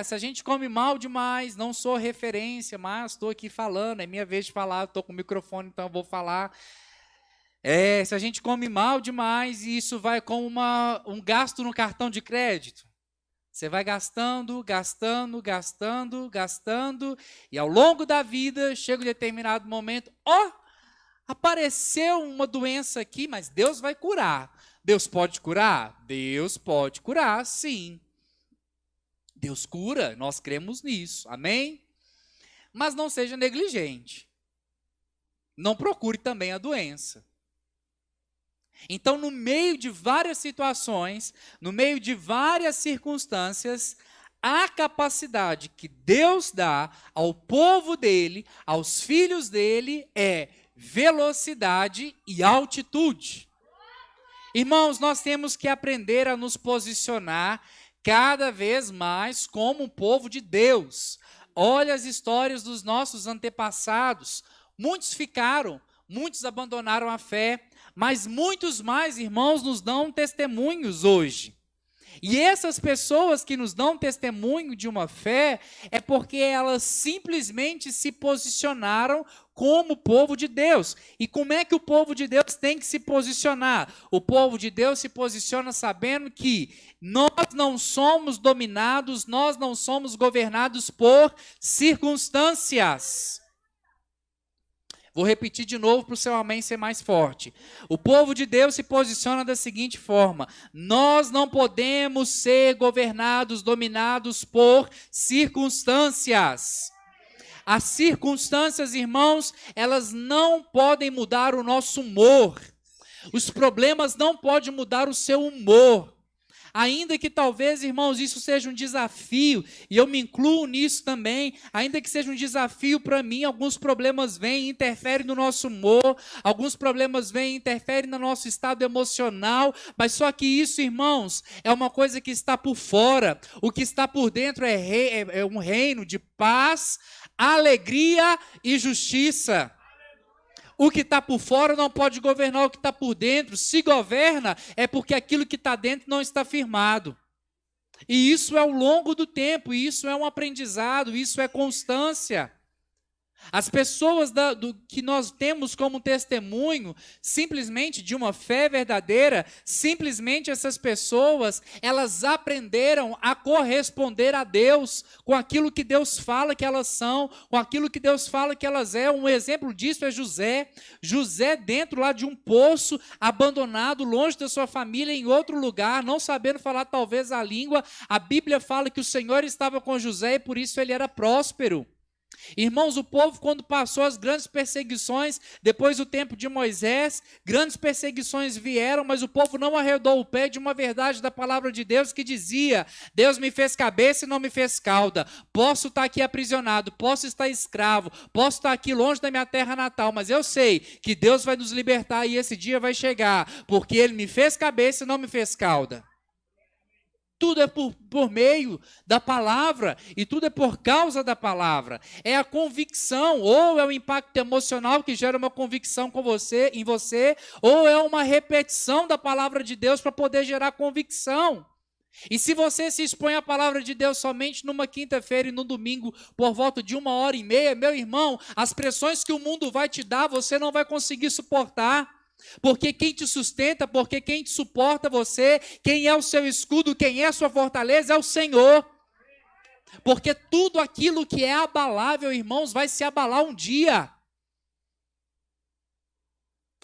Se a gente come mal demais, não sou referência, mas estou aqui falando, é minha vez de falar, estou com o microfone, então eu vou falar. Se a gente come mal demais, e isso vai com um gasto no cartão de crédito. Você vai gastando, e ao longo da vida, chega um determinado momento, apareceu uma doença aqui, mas Deus vai curar. Deus pode curar? Deus pode curar, sim. Deus cura, nós cremos nisso, amém? Mas não seja negligente. Não procure também a doença. Então, no meio de várias situações, no meio de várias circunstâncias, a capacidade que Deus dá ao povo dele, aos filhos dele, é velocidade e altitude. Irmãos, nós temos que aprender a nos posicionar cada vez mais como um povo de Deus. Olha as histórias dos nossos antepassados. Muitos ficaram, muitos abandonaram a fé, mas muitos mais, irmãos, nos dão testemunhos hoje. E essas pessoas que nos dão testemunho de uma fé, é porque elas simplesmente se posicionaram como povo de Deus. E como é que o povo de Deus tem que se posicionar? O povo de Deus se posiciona sabendo que nós não somos dominados, nós não somos governados por circunstâncias. Vou repetir de novo para o seu amém ser mais forte. O povo de Deus se posiciona da seguinte forma: nós não podemos ser governados, dominados por circunstâncias. As circunstâncias, irmãos, elas não podem mudar o nosso humor. Os problemas não podem mudar o seu humor. Ainda que talvez, irmãos, isso seja um desafio, e eu me incluo nisso também, ainda que seja um desafio para mim, alguns problemas vêm e interferem no nosso humor, alguns problemas vêm e interferem no nosso estado emocional, mas só que isso, irmãos, é uma coisa que está por fora. O que está por dentro é um reino de paz, alegria e justiça. O que está por fora não pode governar o que está por dentro. Se governa, é porque aquilo que está dentro não está firmado. E isso é ao longo do tempo, isso é um aprendizado, isso é constância. As pessoas do que nós temos como testemunho, simplesmente de uma fé verdadeira, simplesmente essas pessoas, elas aprenderam a corresponder a Deus com aquilo que Deus fala que elas são, com aquilo que Deus fala que elas é. Um exemplo disso é José. José dentro lá de um poço, abandonado, longe da sua família, em outro lugar, não sabendo falar talvez a língua. A Bíblia fala que o Senhor estava com José e por isso ele era próspero. Irmãos, o povo quando passou as grandes perseguições, depois do tempo de Moisés, grandes perseguições vieram, mas o povo não arredou o pé de uma verdade da palavra de Deus que dizia: Deus me fez cabeça e não me fez cauda, posso estar aqui aprisionado, posso estar escravo, posso estar aqui longe da minha terra natal, mas eu sei que Deus vai nos libertar e esse dia vai chegar, porque Ele me fez cabeça e não me fez cauda. Tudo é por meio da palavra e tudo é por causa da palavra. É a convicção, ou é o impacto emocional que gera uma convicção em você, ou é uma repetição da palavra de Deus para poder gerar convicção. E se você se expõe à palavra de Deus somente numa quinta-feira e no domingo, por volta de 1h30, meu irmão, as pressões que o mundo vai te dar, você não vai conseguir suportar. Porque quem te sustenta, porque quem te suporta você, quem é o seu escudo, quem é a sua fortaleza é o Senhor. Porque tudo aquilo que é abalável, irmãos, vai se abalar um dia.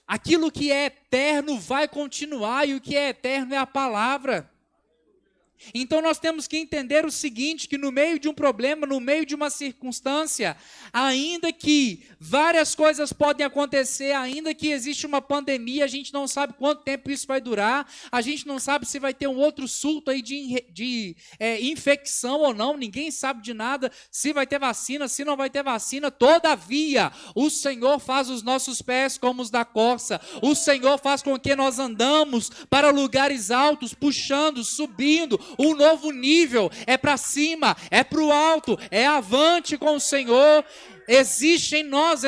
Aquilo que é eterno vai continuar e o que é eterno é a palavra. Então nós temos que entender o seguinte, que no meio de um problema, no meio de uma circunstância, ainda que várias coisas podem acontecer, ainda que existe uma pandemia, a gente não sabe quanto tempo isso vai durar, a gente não sabe se vai ter um outro surto aí de infecção ou não, ninguém sabe de nada, se vai ter vacina, se não vai ter vacina, todavia, o Senhor faz os nossos pés como os da corça, o Senhor faz com que nós andamos para lugares altos, puxando, subindo, um novo nível, é para cima, é para o alto, é avante com o Senhor. Existe em nós,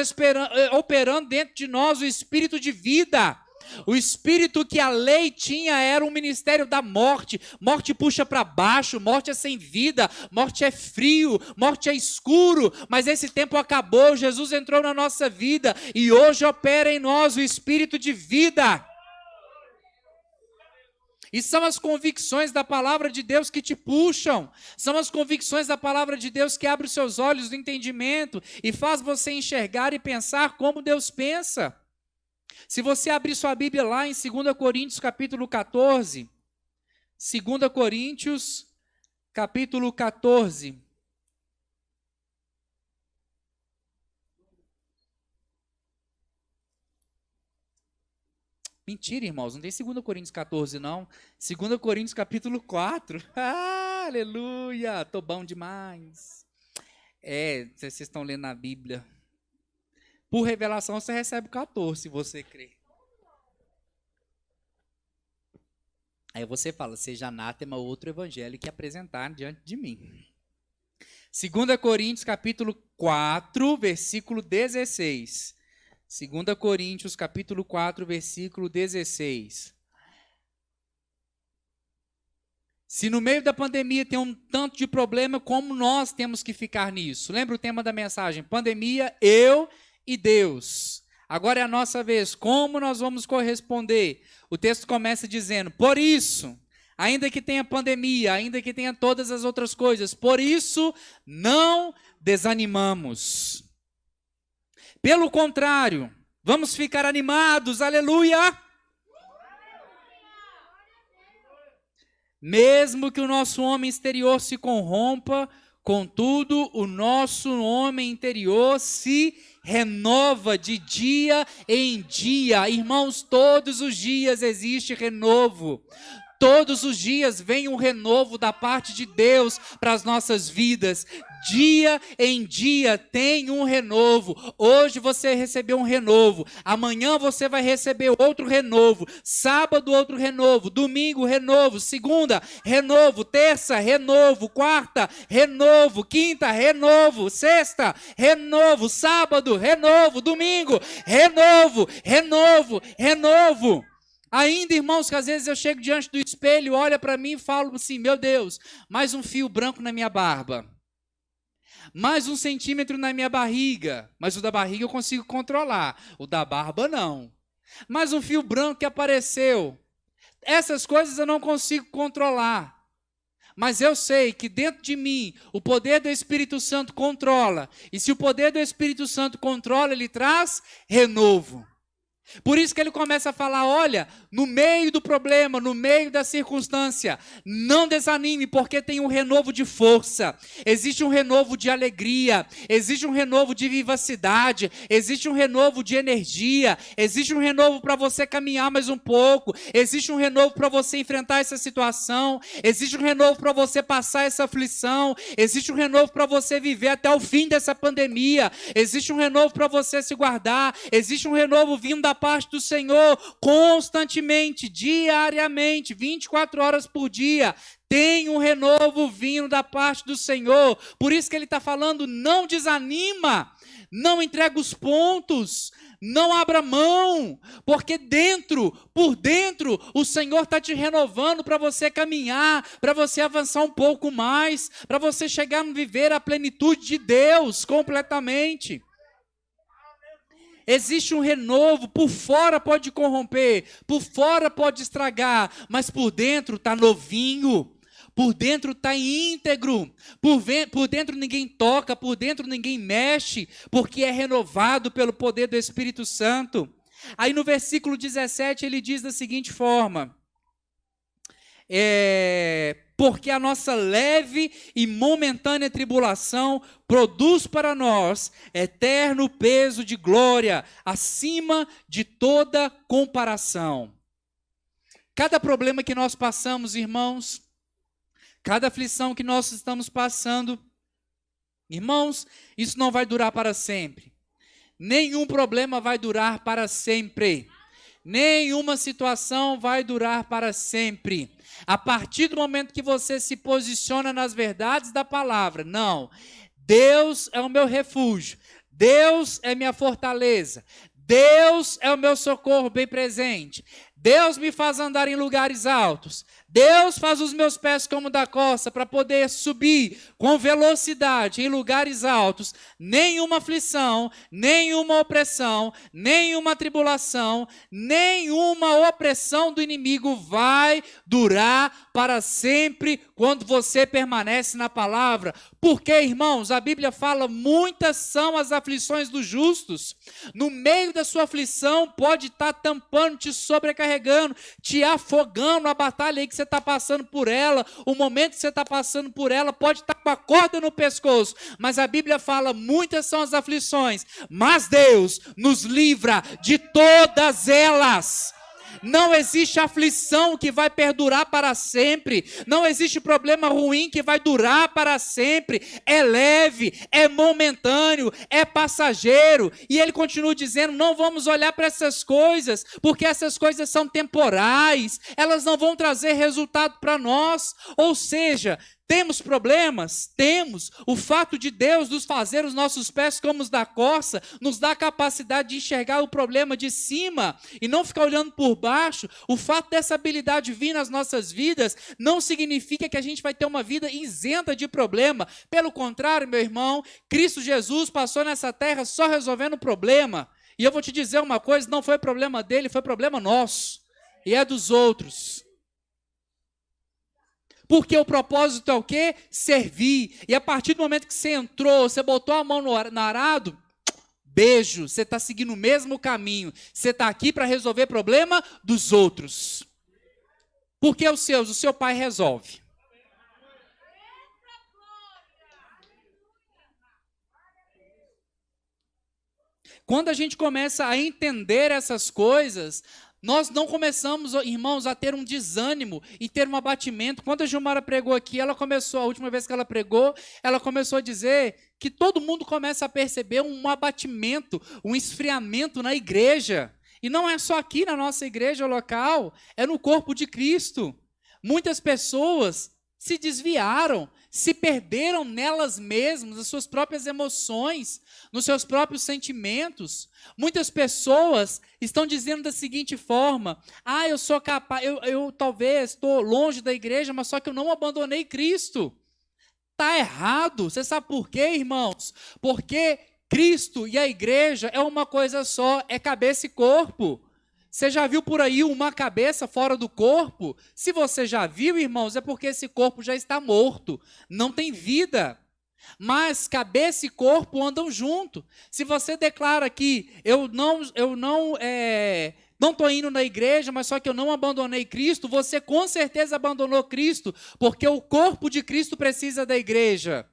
operando dentro de nós, o espírito de vida. O espírito que a lei tinha era um ministério da morte. Morte puxa para baixo, morte é sem vida, morte é frio, morte é escuro. Mas esse tempo acabou, Jesus entrou na nossa vida e hoje opera em nós o espírito de vida. E são as convicções da palavra de Deus que te puxam. São as convicções da palavra de Deus que abrem os seus olhos do entendimento e faz você enxergar e pensar como Deus pensa. Se você abrir sua Bíblia lá em 2 Coríntios capítulo 14. 2 Coríntios capítulo 14. Mentira, irmãos, não tem 2 Coríntios 14, não. 2 Coríntios capítulo 4. Ah, aleluia, tô bom demais. Vocês estão lendo a Bíblia. Por revelação, você recebe 14, se você crer. Aí você fala, seja anátema outro evangelho que apresentar diante de mim. 2 Coríntios capítulo 4, versículo 16. 2 Coríntios, capítulo 4, versículo 16. Se no meio da pandemia tem um tanto de problema, como nós temos que ficar nisso? Lembra o tema da mensagem? Pandemia, eu e Deus. Agora é a nossa vez. Como nós vamos corresponder? O texto começa dizendo, por isso, ainda que tenha pandemia, ainda que tenha todas as outras coisas, por isso não desanimamos. Pelo contrário, vamos ficar animados, aleluia! Mesmo que o nosso homem exterior se corrompa, contudo, o nosso homem interior se renova de dia em dia. Irmãos, todos os dias existe renovo. Todos os dias vem um renovo da parte de Deus para as nossas vidas. Dia em dia tem um renovo. Hoje você recebeu um renovo. Amanhã você vai receber outro renovo. Sábado, outro renovo. Domingo, renovo. Segunda, renovo. Terça, renovo. Quarta, renovo. Quinta, renovo. Sexta, renovo. Sábado, renovo. Domingo, renovo. Renovo. Renovo. Ainda, irmãos, que às vezes eu chego diante do espelho, olho para mim e falo assim, meu Deus, mais um fio branco na minha barba. Mais 1 centímetro na minha barriga, mas o da barriga eu consigo controlar, o da barba não. Mais um fio branco que apareceu. Essas coisas eu não consigo controlar. Mas eu sei que dentro de mim o poder do Espírito Santo controla. E se o poder do Espírito Santo controla, ele traz renovo. Por isso que ele começa a falar, olha, no meio do problema, no meio da circunstância, não desanime, porque tem um renovo de força, existe um renovo de alegria, existe um renovo de vivacidade, existe um renovo de energia, existe um renovo para você caminhar mais um pouco, existe um renovo para você enfrentar essa situação, existe um renovo para você passar essa aflição, existe um renovo para você viver até o fim dessa pandemia, existe um renovo para você se guardar, existe um renovo vindo da parte do Senhor constantemente, diariamente, 24 horas por dia. Tem um renovo vindo da parte do Senhor. Por isso que ele está falando, não desanima, não entrega os pontos, não abra mão, porque por dentro, o Senhor está te renovando para você caminhar, para você avançar um pouco mais, para você chegar a viver a plenitude de Deus completamente. Existe um renovo, por fora pode corromper, por fora pode estragar, mas por dentro está novinho, por dentro está íntegro, por dentro ninguém toca, por dentro ninguém mexe, porque é renovado pelo poder do Espírito Santo. Aí no versículo 17 ele diz da seguinte forma, porque a nossa leve e momentânea tribulação produz para nós eterno peso de glória, acima de toda comparação. Cada problema que nós passamos, irmãos, cada aflição que nós estamos passando, irmãos, isso não vai durar para sempre. Nenhum problema vai durar para sempre. Nenhuma situação vai durar para sempre. A partir do momento que você se posiciona nas verdades da palavra, não, Deus é o meu refúgio, Deus é minha fortaleza, Deus é o meu socorro bem presente, Deus me faz andar em lugares altos, Deus faz os meus pés como da costa para poder subir com velocidade em lugares altos. Nenhuma aflição, nenhuma opressão, nenhuma tribulação, nenhuma opressão do inimigo vai durar para sempre quando você permanece na palavra. Porque, irmãos, a Bíblia fala, muitas são as aflições dos justos. No meio da sua aflição pode estar tampando, te sobrecarregando, te afogando a batalha aí que você está passando por ela, o momento que você está passando por ela, pode estar com a corda no pescoço, mas a Bíblia fala, muitas são as aflições, mas Deus nos livra de todas elas. Não existe aflição que vai perdurar para sempre. Não existe problema ruim que vai durar para sempre. É leve, é momentâneo, é passageiro. E ele continua dizendo, não vamos olhar para essas coisas, porque essas coisas são temporais. Elas não vão trazer resultado para nós. Ou seja, temos problemas? Temos. O fato de Deus nos fazer os nossos pés como os da corça, nos dá a capacidade de enxergar o problema de cima e não ficar olhando por baixo. O fato dessa habilidade vir nas nossas vidas não significa que a gente vai ter uma vida isenta de problema. Pelo contrário, meu irmão, Cristo Jesus passou nessa terra só resolvendo problema. E eu vou te dizer uma coisa, não foi problema dele, foi problema nosso. E é dos outros. Porque o propósito é o quê? Servir. E a partir do momento que você entrou, você botou a mão no arado, beijo, você está seguindo o mesmo caminho. Você está aqui para resolver problema dos outros. Porque os seus, o seu pai resolve. Quando a gente começa a entender essas coisas, nós não começamos, irmãos, a ter um desânimo e ter um abatimento. Quando a Gilmara pregou aqui, a última vez que ela pregou, ela começou a dizer que todo mundo começa a perceber um abatimento, um esfriamento na igreja. E não é só aqui na nossa igreja local, é no corpo de Cristo. Muitas pessoas se desviaram, se perderam nelas mesmas, nas suas próprias emoções, nos seus próprios sentimentos. Muitas pessoas estão dizendo da seguinte forma, eu sou capaz, eu talvez estou longe da igreja, mas só que eu não abandonei Cristo. Está errado. Você sabe por quê, irmãos? Porque Cristo e a igreja é uma coisa só, é cabeça e corpo. Você já viu por aí uma cabeça fora do corpo? Se você já viu, irmãos, é porque esse corpo já está morto, não tem vida. Mas cabeça e corpo andam junto. Se você declara que eu não estou indo na igreja, mas só que eu não abandonei Cristo, você com certeza abandonou Cristo, porque o corpo de Cristo precisa da igreja.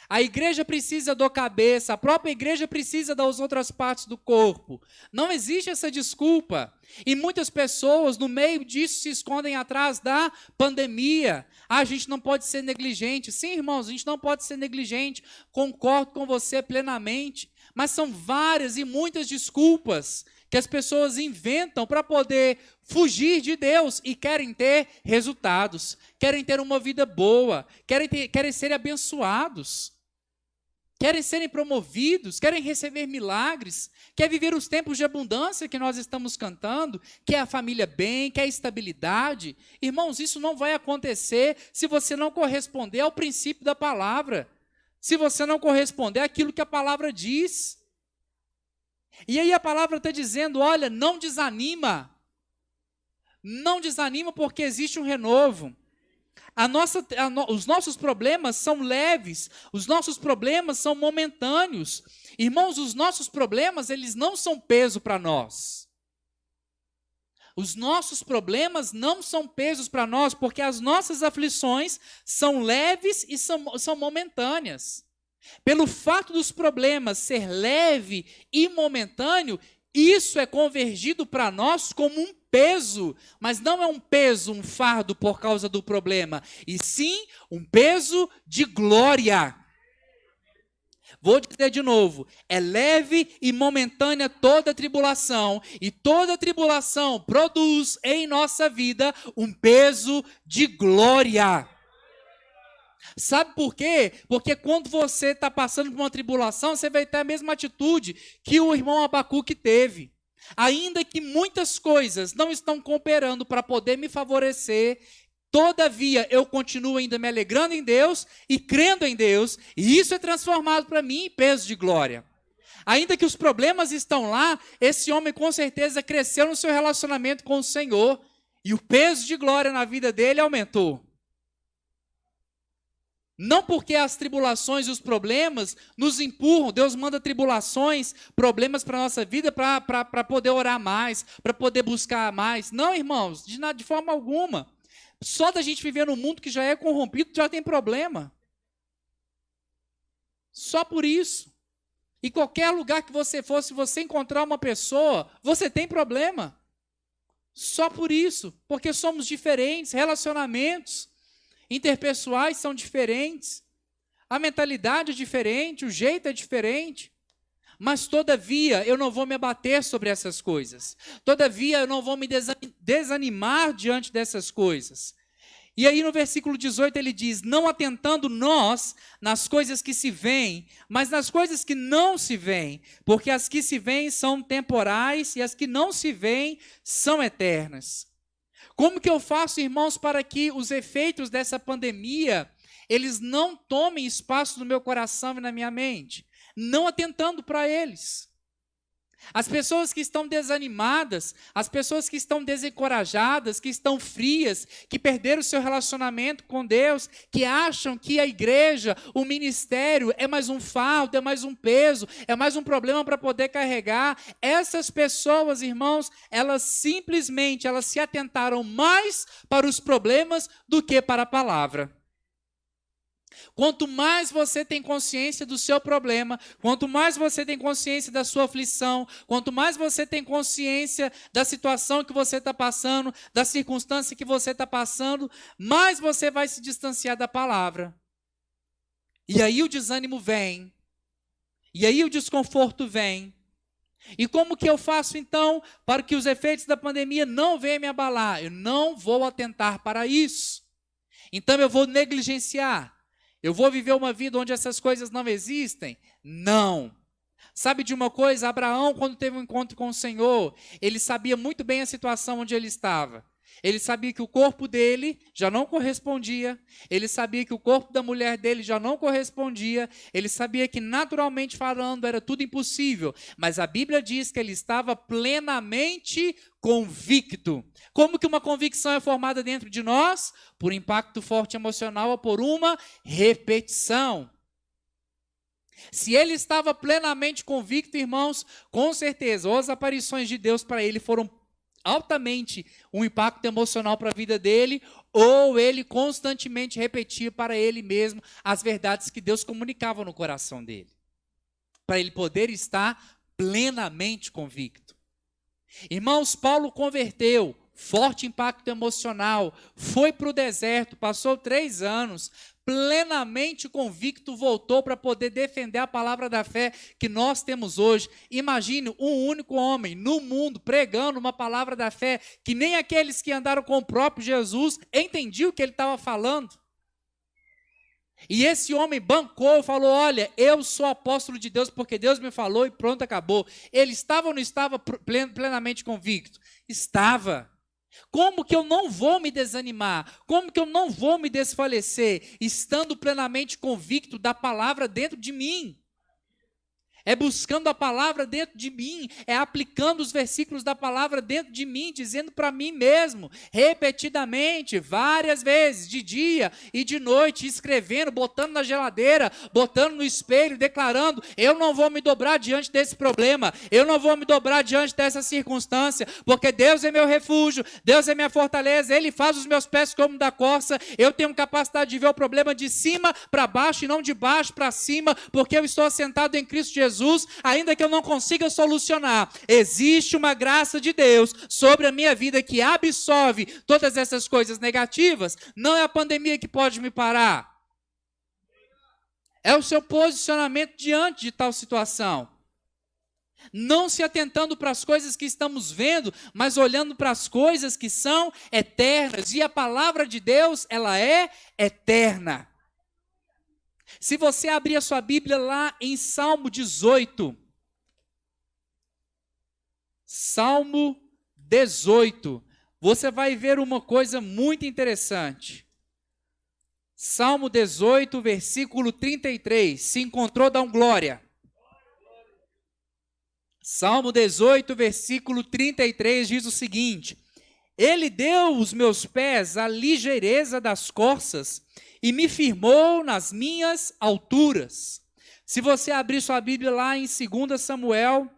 A igreja precisa do cabeça, a própria igreja precisa das outras partes do corpo. Não existe essa desculpa. E muitas pessoas, no meio disso, se escondem atrás da pandemia. A gente não pode ser negligente. Sim, irmãos, a gente não pode ser negligente. Concordo com você plenamente. Mas são várias e muitas desculpas que as pessoas inventam para poder fugir de Deus e querem ter resultados, querem ter uma vida boa, querem ser abençoados. Querem serem promovidos, querem receber milagres, quer viver os tempos de abundância que nós estamos cantando, quer a família bem, quer estabilidade. Irmãos, isso não vai acontecer se você não corresponder ao princípio da palavra, se você não corresponder àquilo que a palavra diz. E aí a palavra está dizendo, olha, não desanima porque existe um renovo. Os nossos problemas são leves, os nossos problemas são momentâneos. Irmãos, os nossos problemas, eles não são peso para nós. Os nossos problemas não são pesos para nós, porque as nossas aflições são leves e são momentâneas. Pelo fato dos problemas ser leve e momentâneo, isso é convergido para nós como um peso, mas não é um peso, um fardo por causa do problema, e sim um peso de glória. Vou dizer de novo, é leve e momentânea toda tribulação, e toda tribulação produz em nossa vida um peso de glória. Sabe por quê? Porque quando você está passando por uma tribulação, você vai ter a mesma atitude que o irmão Abacuque teve. Ainda que muitas coisas não estão cooperando para poder me favorecer, todavia eu continuo ainda me alegrando em Deus e crendo em Deus, e isso é transformado para mim em peso de glória. Ainda que os problemas estão lá, esse homem com certeza cresceu no seu relacionamento com o Senhor, e o peso de glória na vida dele aumentou. Não porque as tribulações e os problemas nos empurram, Deus manda tribulações, problemas para a nossa vida para poder orar mais, para poder buscar mais. Não, irmãos, de forma alguma. Só da gente viver num mundo que já é corrompido, já tem problema. Só por isso. E qualquer lugar que você for, se você encontrar uma pessoa, você tem problema. Só por isso, porque somos diferentes, relacionamentos interpessoais são diferentes, a mentalidade é diferente, o jeito é diferente, mas todavia eu não vou me abater sobre essas coisas, todavia eu não vou me desanimar diante dessas coisas. E aí no versículo 18 ele diz, não atentando nós nas coisas que se veem, mas nas coisas que não se veem, porque as que se veem são temporais e as que não se veem são eternas. Como que eu faço, irmãos, para que os efeitos dessa pandemia, eles não tomem espaço no meu coração e na minha mente? Não atentando para eles. As pessoas que estão desanimadas, as pessoas que estão desencorajadas, que estão frias, que perderam o seu relacionamento com Deus, que acham que a igreja, o ministério é mais um fardo, é mais um peso, é mais um problema para poder carregar. Essas pessoas, irmãos, elas simplesmente se atentaram mais para os problemas do que para a palavra. Quanto mais você tem consciência do seu problema, quanto mais você tem consciência da sua aflição, quanto mais você tem consciência da situação que você está passando, da circunstância que você está passando, mais você vai se distanciar da palavra. E aí o desânimo vem, e aí o desconforto vem. E como que eu faço então para que os efeitos da pandemia não venham me abalar? Eu não vou atentar para isso. Então eu vou negligenciar. Eu vou viver uma vida onde essas coisas não existem? Não. Sabe de uma coisa? Abraão, quando teve um encontro com o Senhor, ele sabia muito bem a situação onde ele estava. Ele sabia que o corpo dele já não correspondia, ele sabia que o corpo da mulher dele já não correspondia, ele sabia que naturalmente falando era tudo impossível, mas a Bíblia diz que ele estava plenamente convicto. Como que uma convicção é formada dentro de nós? Por impacto forte emocional ou por uma repetição. Se ele estava plenamente convicto, irmãos, com certeza, as aparições de Deus para ele foram altamente um impacto emocional para a vida dele, ou ele constantemente repetia para ele mesmo as verdades que Deus comunicava no coração dele, para ele poder estar plenamente convicto. Irmãos, Paulo converteu, forte impacto emocional, foi para o deserto, passou 3 anos, plenamente convicto, voltou para poder defender a palavra da fé que nós temos hoje. Imagine um único homem no mundo pregando uma palavra da fé que nem aqueles que andaram com o próprio Jesus entendiam o que ele estava falando. E esse homem bancou, falou, olha, eu sou apóstolo de Deus porque Deus me falou e pronto, acabou. Ele estava ou não estava plenamente convicto? Estava. Como que eu não vou me desanimar? Como que eu não vou me desfalecer? Estando plenamente convicto da palavra dentro de mim. É buscando a palavra dentro de mim, é aplicando os versículos da palavra dentro de mim, dizendo para mim mesmo, repetidamente, várias vezes, de dia e de noite, escrevendo, botando na geladeira, botando no espelho, declarando, eu não vou me dobrar diante desse problema, eu não vou me dobrar diante dessa circunstância, porque Deus é meu refúgio, Deus é minha fortaleza, Ele faz os meus pés como da corça, eu tenho capacidade de ver o problema de cima para baixo e não de baixo para cima, porque eu estou assentado em Cristo Jesus, ainda que eu não consiga solucionar, existe uma graça de Deus sobre a minha vida que absorve todas essas coisas negativas. Não é a pandemia que pode me parar. É o seu posicionamento diante de tal situação. Não se atentando para as coisas que estamos vendo, mas olhando para as coisas que são eternas. E a palavra de Deus, ela é eterna. Se você abrir a sua Bíblia lá em Salmo 18, Salmo 18, você vai ver uma coisa muito interessante. Salmo 18, versículo 33, se encontrou, dá um glória. Salmo 18, versículo 33 diz o seguinte: Ele deu os meus pés à ligeireza das corças, e me firmou nas minhas alturas. Se você abrir sua Bíblia lá em 2 Samuel,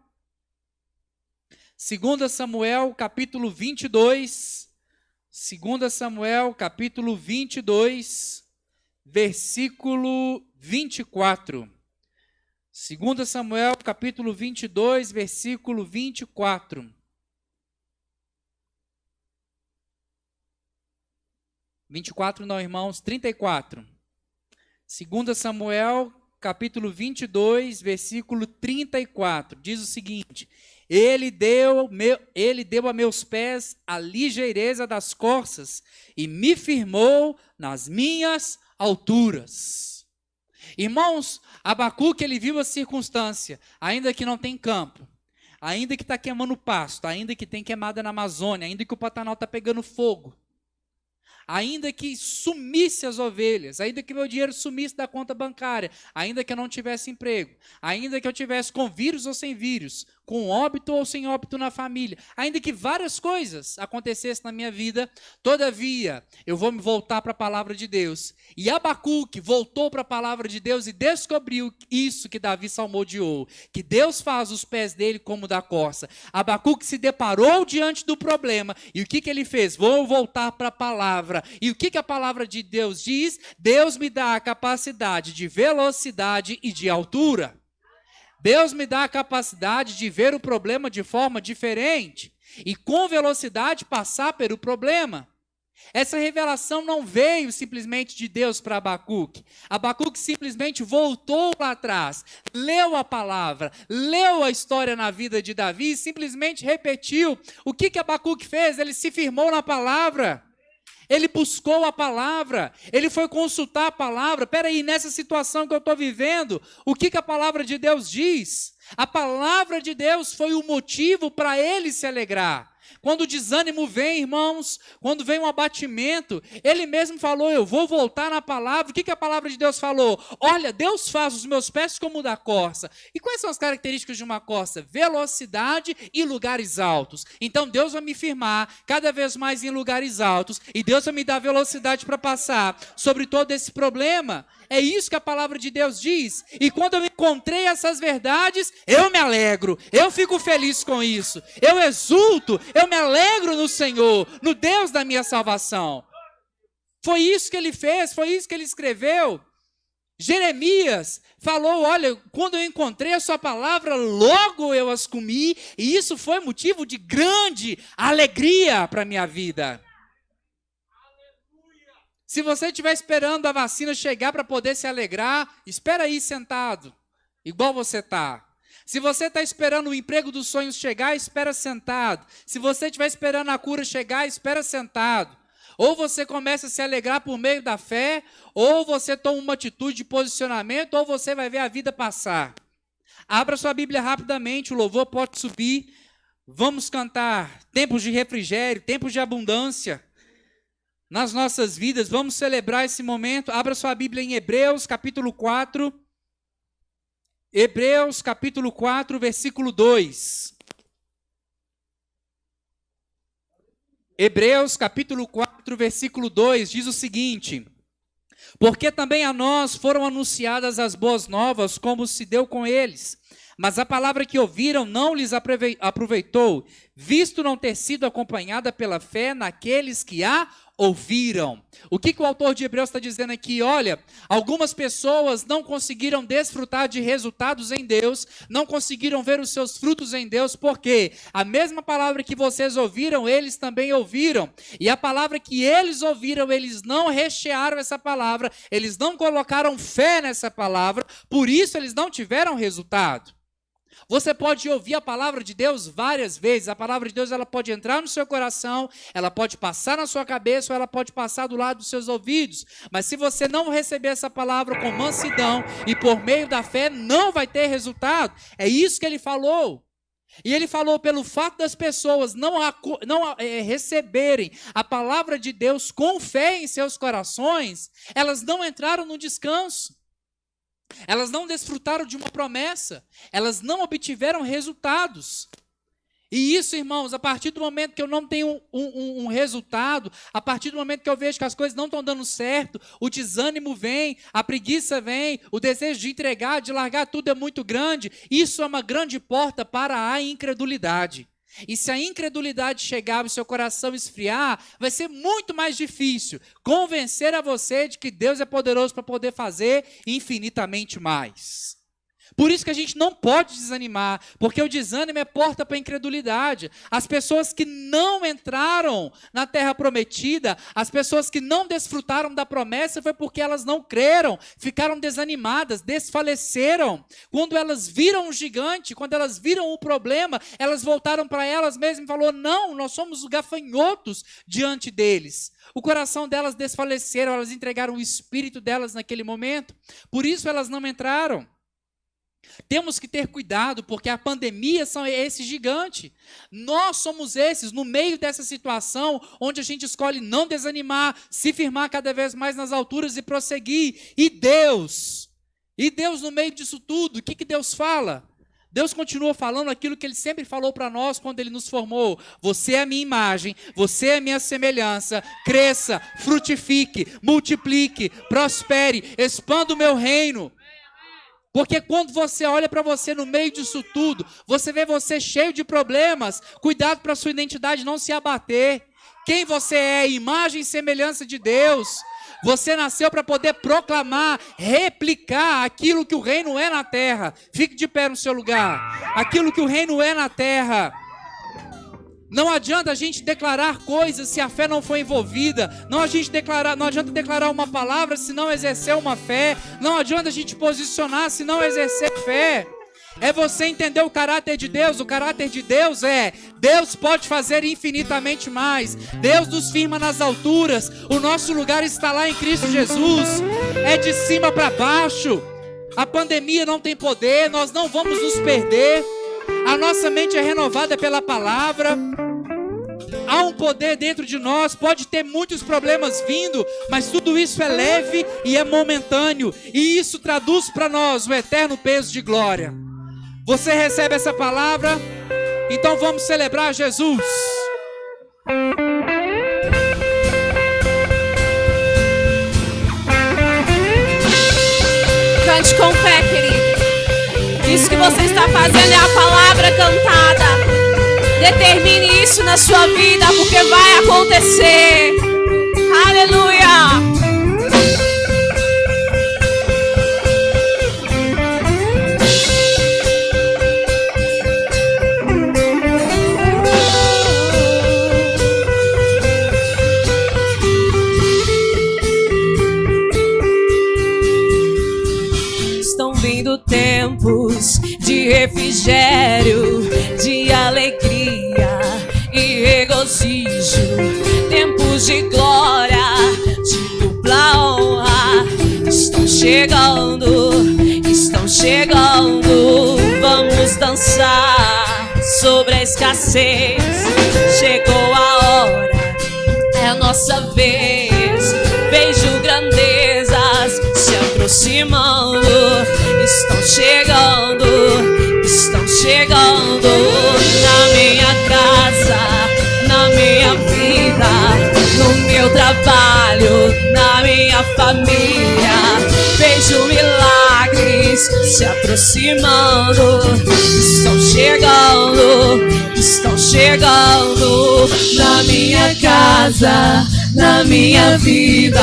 capítulo 22, 2 Samuel, capítulo 22, versículo 24. 2 Samuel, capítulo 22, versículo 24. 24 não, irmãos, 34. 2 Samuel, capítulo 22, versículo 34. Diz o seguinte: Ele deu a meus pés a ligeireza das corças e me firmou nas minhas alturas. Irmãos, Abacuque, ele viu a circunstância, ainda que não tem campo, ainda que está queimando pasto, ainda que tem queimada na Amazônia, ainda que o Pantanal está pegando fogo, ainda que sumisse as ovelhas, ainda que meu dinheiro sumisse da conta bancária, ainda que eu não tivesse emprego, ainda que eu tivesse com vírus ou sem vírus, com óbito ou sem óbito na família, ainda que várias coisas acontecessem na minha vida, todavia, eu vou me voltar para a palavra de Deus. E Abacuque voltou para a palavra de Deus e descobriu isso que Davi salmodiou, que Deus faz os pés dele como da corça. Abacuque se deparou diante do problema, e o que ele fez? Vou voltar para a palavra. E o que a palavra de Deus diz? Deus me dá a capacidade de velocidade e de altura. Deus me dá a capacidade de ver o problema de forma diferente e com velocidade passar pelo problema. Essa revelação não veio simplesmente de Deus para Abacuque. Abacuque simplesmente voltou lá atrás, leu a palavra, leu a história na vida de Davi e simplesmente repetiu. O que Abacuque fez? Ele se firmou na palavra. Ele buscou a palavra, ele foi consultar a palavra. Peraí, nessa situação que eu estou vivendo, o que a palavra de Deus diz? A palavra de Deus foi o motivo para ele se alegrar. Quando o desânimo vem, irmãos, quando vem um abatimento, ele mesmo falou, eu vou voltar na palavra. O que a palavra de Deus falou? Olha, Deus faz os meus pés como o da corça. E quais são as características de uma corça? Velocidade e lugares altos. Então Deus vai me firmar cada vez mais em lugares altos e Deus vai me dar velocidade para passar sobre todo esse problema. É isso que a palavra de Deus diz. E quando eu encontrei essas verdades, eu me alegro, eu fico feliz com isso, eu exulto, eu me alegro no Senhor, no Deus da minha salvação. Foi isso que ele fez, foi isso que ele escreveu. Jeremias falou, olha, quando eu encontrei a sua palavra, logo eu as comi, e isso foi motivo de grande alegria para a minha vida. Se você estiver esperando a vacina chegar para poder se alegrar, espera aí sentado, igual você está. Se você está esperando o emprego dos sonhos chegar, espera sentado. Se você estiver esperando a cura chegar, espera sentado. Ou você começa a se alegrar por meio da fé, ou você toma uma atitude de posicionamento, ou você vai ver a vida passar. Abra sua Bíblia rapidamente, o louvor pode subir. Vamos cantar tempos de refrigério, tempos de abundância nas nossas vidas. Vamos celebrar esse momento. Abra sua Bíblia em Hebreus, capítulo 4. Hebreus, capítulo 4, versículo 2. Hebreus, capítulo 4, versículo 2, diz o seguinte: porque também a nós foram anunciadas as boas novas, como se deu com eles. Mas a palavra que ouviram não lhes aproveitou, visto não ter sido acompanhada pela fé naqueles que a ouviram. O que o autor de Hebreus está dizendo aqui? Olha, algumas pessoas não conseguiram desfrutar de resultados em Deus, não conseguiram ver os seus frutos em Deus, porque a mesma palavra que vocês ouviram, eles também ouviram. E a palavra que eles ouviram, eles não rechearam essa palavra, eles não colocaram fé nessa palavra, por isso eles não tiveram resultado. Você pode ouvir a palavra de Deus várias vezes. A palavra de Deus ela pode entrar no seu coração, ela pode passar na sua cabeça ou ela pode passar do lado dos seus ouvidos. Mas se você não receber essa palavra com mansidão e por meio da fé, não vai ter resultado. É isso que ele falou. E ele falou pelo fato das pessoas não receberem a palavra de Deus com fé em seus corações, elas não entraram no descanso. Elas não desfrutaram de uma promessa, elas não obtiveram resultados. E isso, irmãos, a partir do momento que eu não tenho um resultado, a partir do momento que eu vejo que as coisas não estão dando certo, o desânimo vem, a preguiça vem, o desejo de entregar, de largar tudo é muito grande, isso é uma grande porta para a incredulidade. E se a incredulidade chegar e o seu coração esfriar, vai ser muito mais difícil convencer a você de que Deus é poderoso para poder fazer infinitamente mais. Por isso que a gente não pode desanimar, porque o desânimo é porta para a incredulidade. As pessoas que não entraram na terra prometida, as pessoas que não desfrutaram da promessa, foi porque elas não creram, ficaram desanimadas, desfaleceram. Quando elas viram o gigante, quando elas viram o problema, elas voltaram para elas mesmas e falaram, não, nós somos os gafanhotos diante deles. O coração delas desfaleceram, elas entregaram o espírito delas naquele momento, por isso elas não entraram. Temos que ter cuidado, porque a pandemia é esse gigante. Nós somos esses, no meio dessa situação, onde a gente escolhe não desanimar, se firmar cada vez mais nas alturas e prosseguir. E Deus no meio disso tudo, o que Deus fala? Deus continua falando aquilo que Ele sempre falou para nós quando Ele nos formou. Você é a minha imagem, você é a minha semelhança. Cresça, frutifique, multiplique, prospere, expanda o meu reino. Porque quando você olha para você no meio disso tudo, você vê você cheio de problemas, cuidado para a sua identidade não se abater. Quem você é, imagem e semelhança de Deus. Você nasceu para poder proclamar, replicar aquilo que o reino é na terra. Fique de pé no seu lugar. Aquilo que o reino é na terra. Não adianta a gente declarar coisas se a fé não for envolvida. Não adianta declarar uma palavra se não exercer uma fé. Não adianta a gente posicionar se não exercer fé. É você entender o caráter de Deus. O caráter de Deus é: Deus pode fazer infinitamente mais. Deus nos firma nas alturas. O nosso lugar está lá em Cristo Jesus. É de cima para baixo. A pandemia não tem poder. Nós não vamos nos perder. A nossa mente é renovada pela palavra. há um poder dentro de nós, pode ter muitos problemas vindo, mas tudo isso é leve e é momentâneo, e isso traduz para nós o eterno peso de glória. Você recebe essa palavra? Então vamos celebrar Jesus. Cante com fé, querido. Isso que você está fazendo é a palavra cantada. Determine isso na sua vida, porque vai acontecer. Aleluia. Estão vindo tempos de refrigério, de alegria e regozijo, tempos de glória, de dupla honra. Estão chegando, vamos dançar sobre a escassez. Chegou a hora, é a nossa vez. Vejo grandezas se aproximando. Estão chegando na minha casa, na minha vida, no meu trabalho, na minha família. Vejo milagres se aproximando. Estão chegando na minha casa, na minha vida,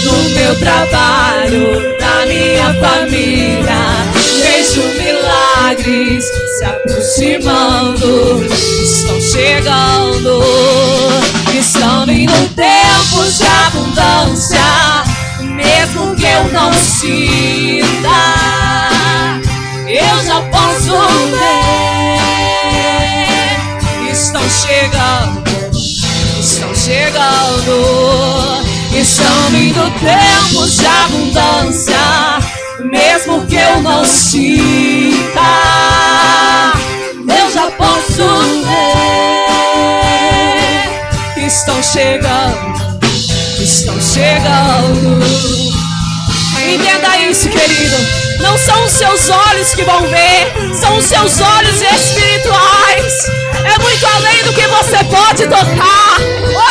no meu trabalho, na minha família. Vejo milagres se aproximando. Estão vindo tempos de abundância, mesmo que eu não sinta, eu já posso ver. Estão vindo tempos de abundância, mesmo que eu não sinta, eu já posso ver. Estão chegando. Entenda isso, querido. Não são os seus olhos que vão ver, são os seus olhos espirituais. É muito além do que você pode tocar.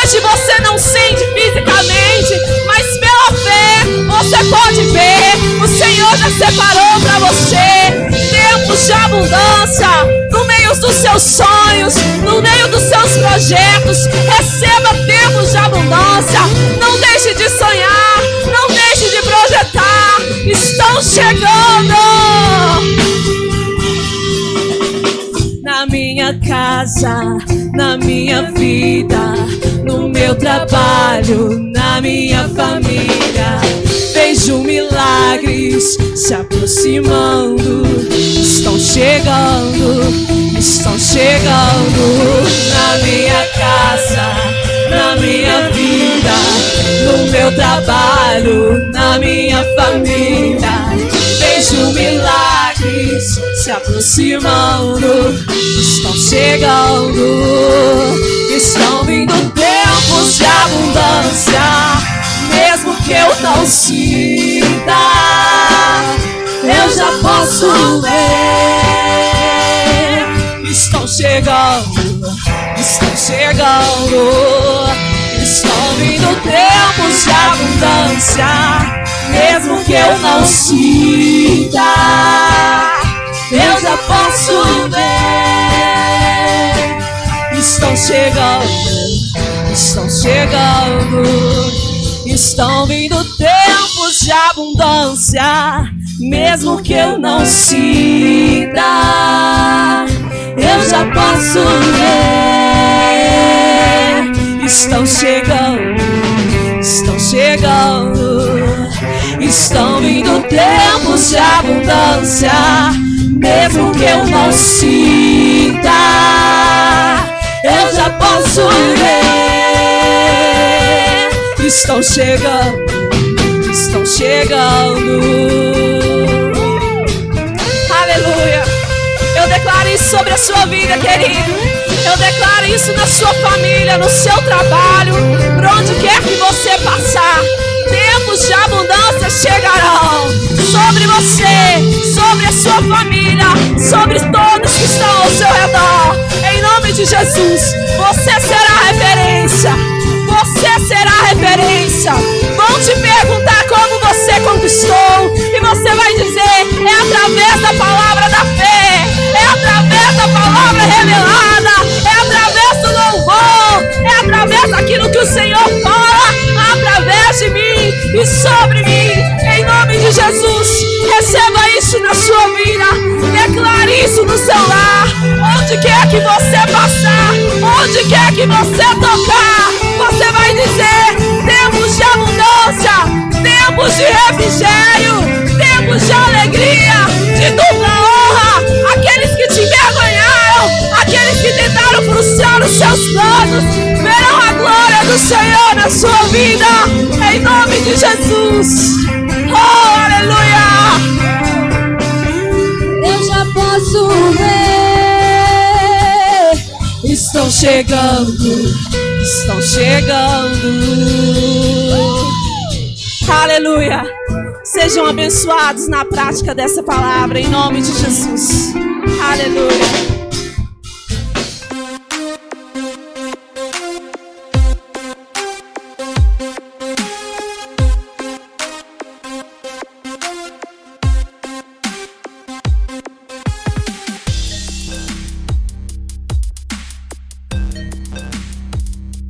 Hoje você não sente fisicamente, mas pela fé você pode ver. O Senhor já separou para você tempos de abundância no meio dos seus sonhos, no meio dos seus projetos. Receba tempos de abundância. Não deixe de sonhar, não deixe de projetar. Estão chegando. Na minha casa, na minha vida, no meu trabalho, na minha família. Vejo milagres se aproximando. Estão chegando na minha casa, na minha vida, no meu trabalho, na minha família. Vejo milagres se aproximando. Estão vindo tempos de abundância, mesmo que eu não sinta, eu já posso ver. Estão vindo tempos de abundância, mesmo que eu não sinta, eu já posso ver. Estão vindo tempos de abundância, mesmo que eu não sinta, eu já posso ver. Estão vindo tempos de abundância, mesmo que eu não sinta, eu já posso ver. Estão chegando. Aleluia. Eu declaro isso sobre a sua vida, querido. Eu declaro isso na sua família, no seu trabalho, por onde quer que você passar. Tempos de abundância chegarão sobre você, sobre a sua família, sobre todos que estão ao seu redor. Em nome de Jesus, você será referência. Você será referência. Vão te perguntar como você conquistou e você vai dizer: é através da palavra da fé, é através da palavra revelada, é através do louvor, é através daquilo que o Senhor fala através de mim e sobre mim. Em nome de Jesus, receba isso na sua vida, declare isso no seu lar. Onde quer que você passar, onde quer que você tocar, você vai dizer: tempos de abundância, tempos de refrigério, tempos de alegria, de dupla honra. Aqueles que te envergonharam, aqueles que tentaram frustrar os seus planos, verão a glória do Senhor na sua vida, em nome de Jesus. Oh, aleluia! Eu já posso ver. Estão chegando. Estão chegando. Aleluia! Sejam abençoados na prática dessa palavra, em nome de Jesus. Aleluia!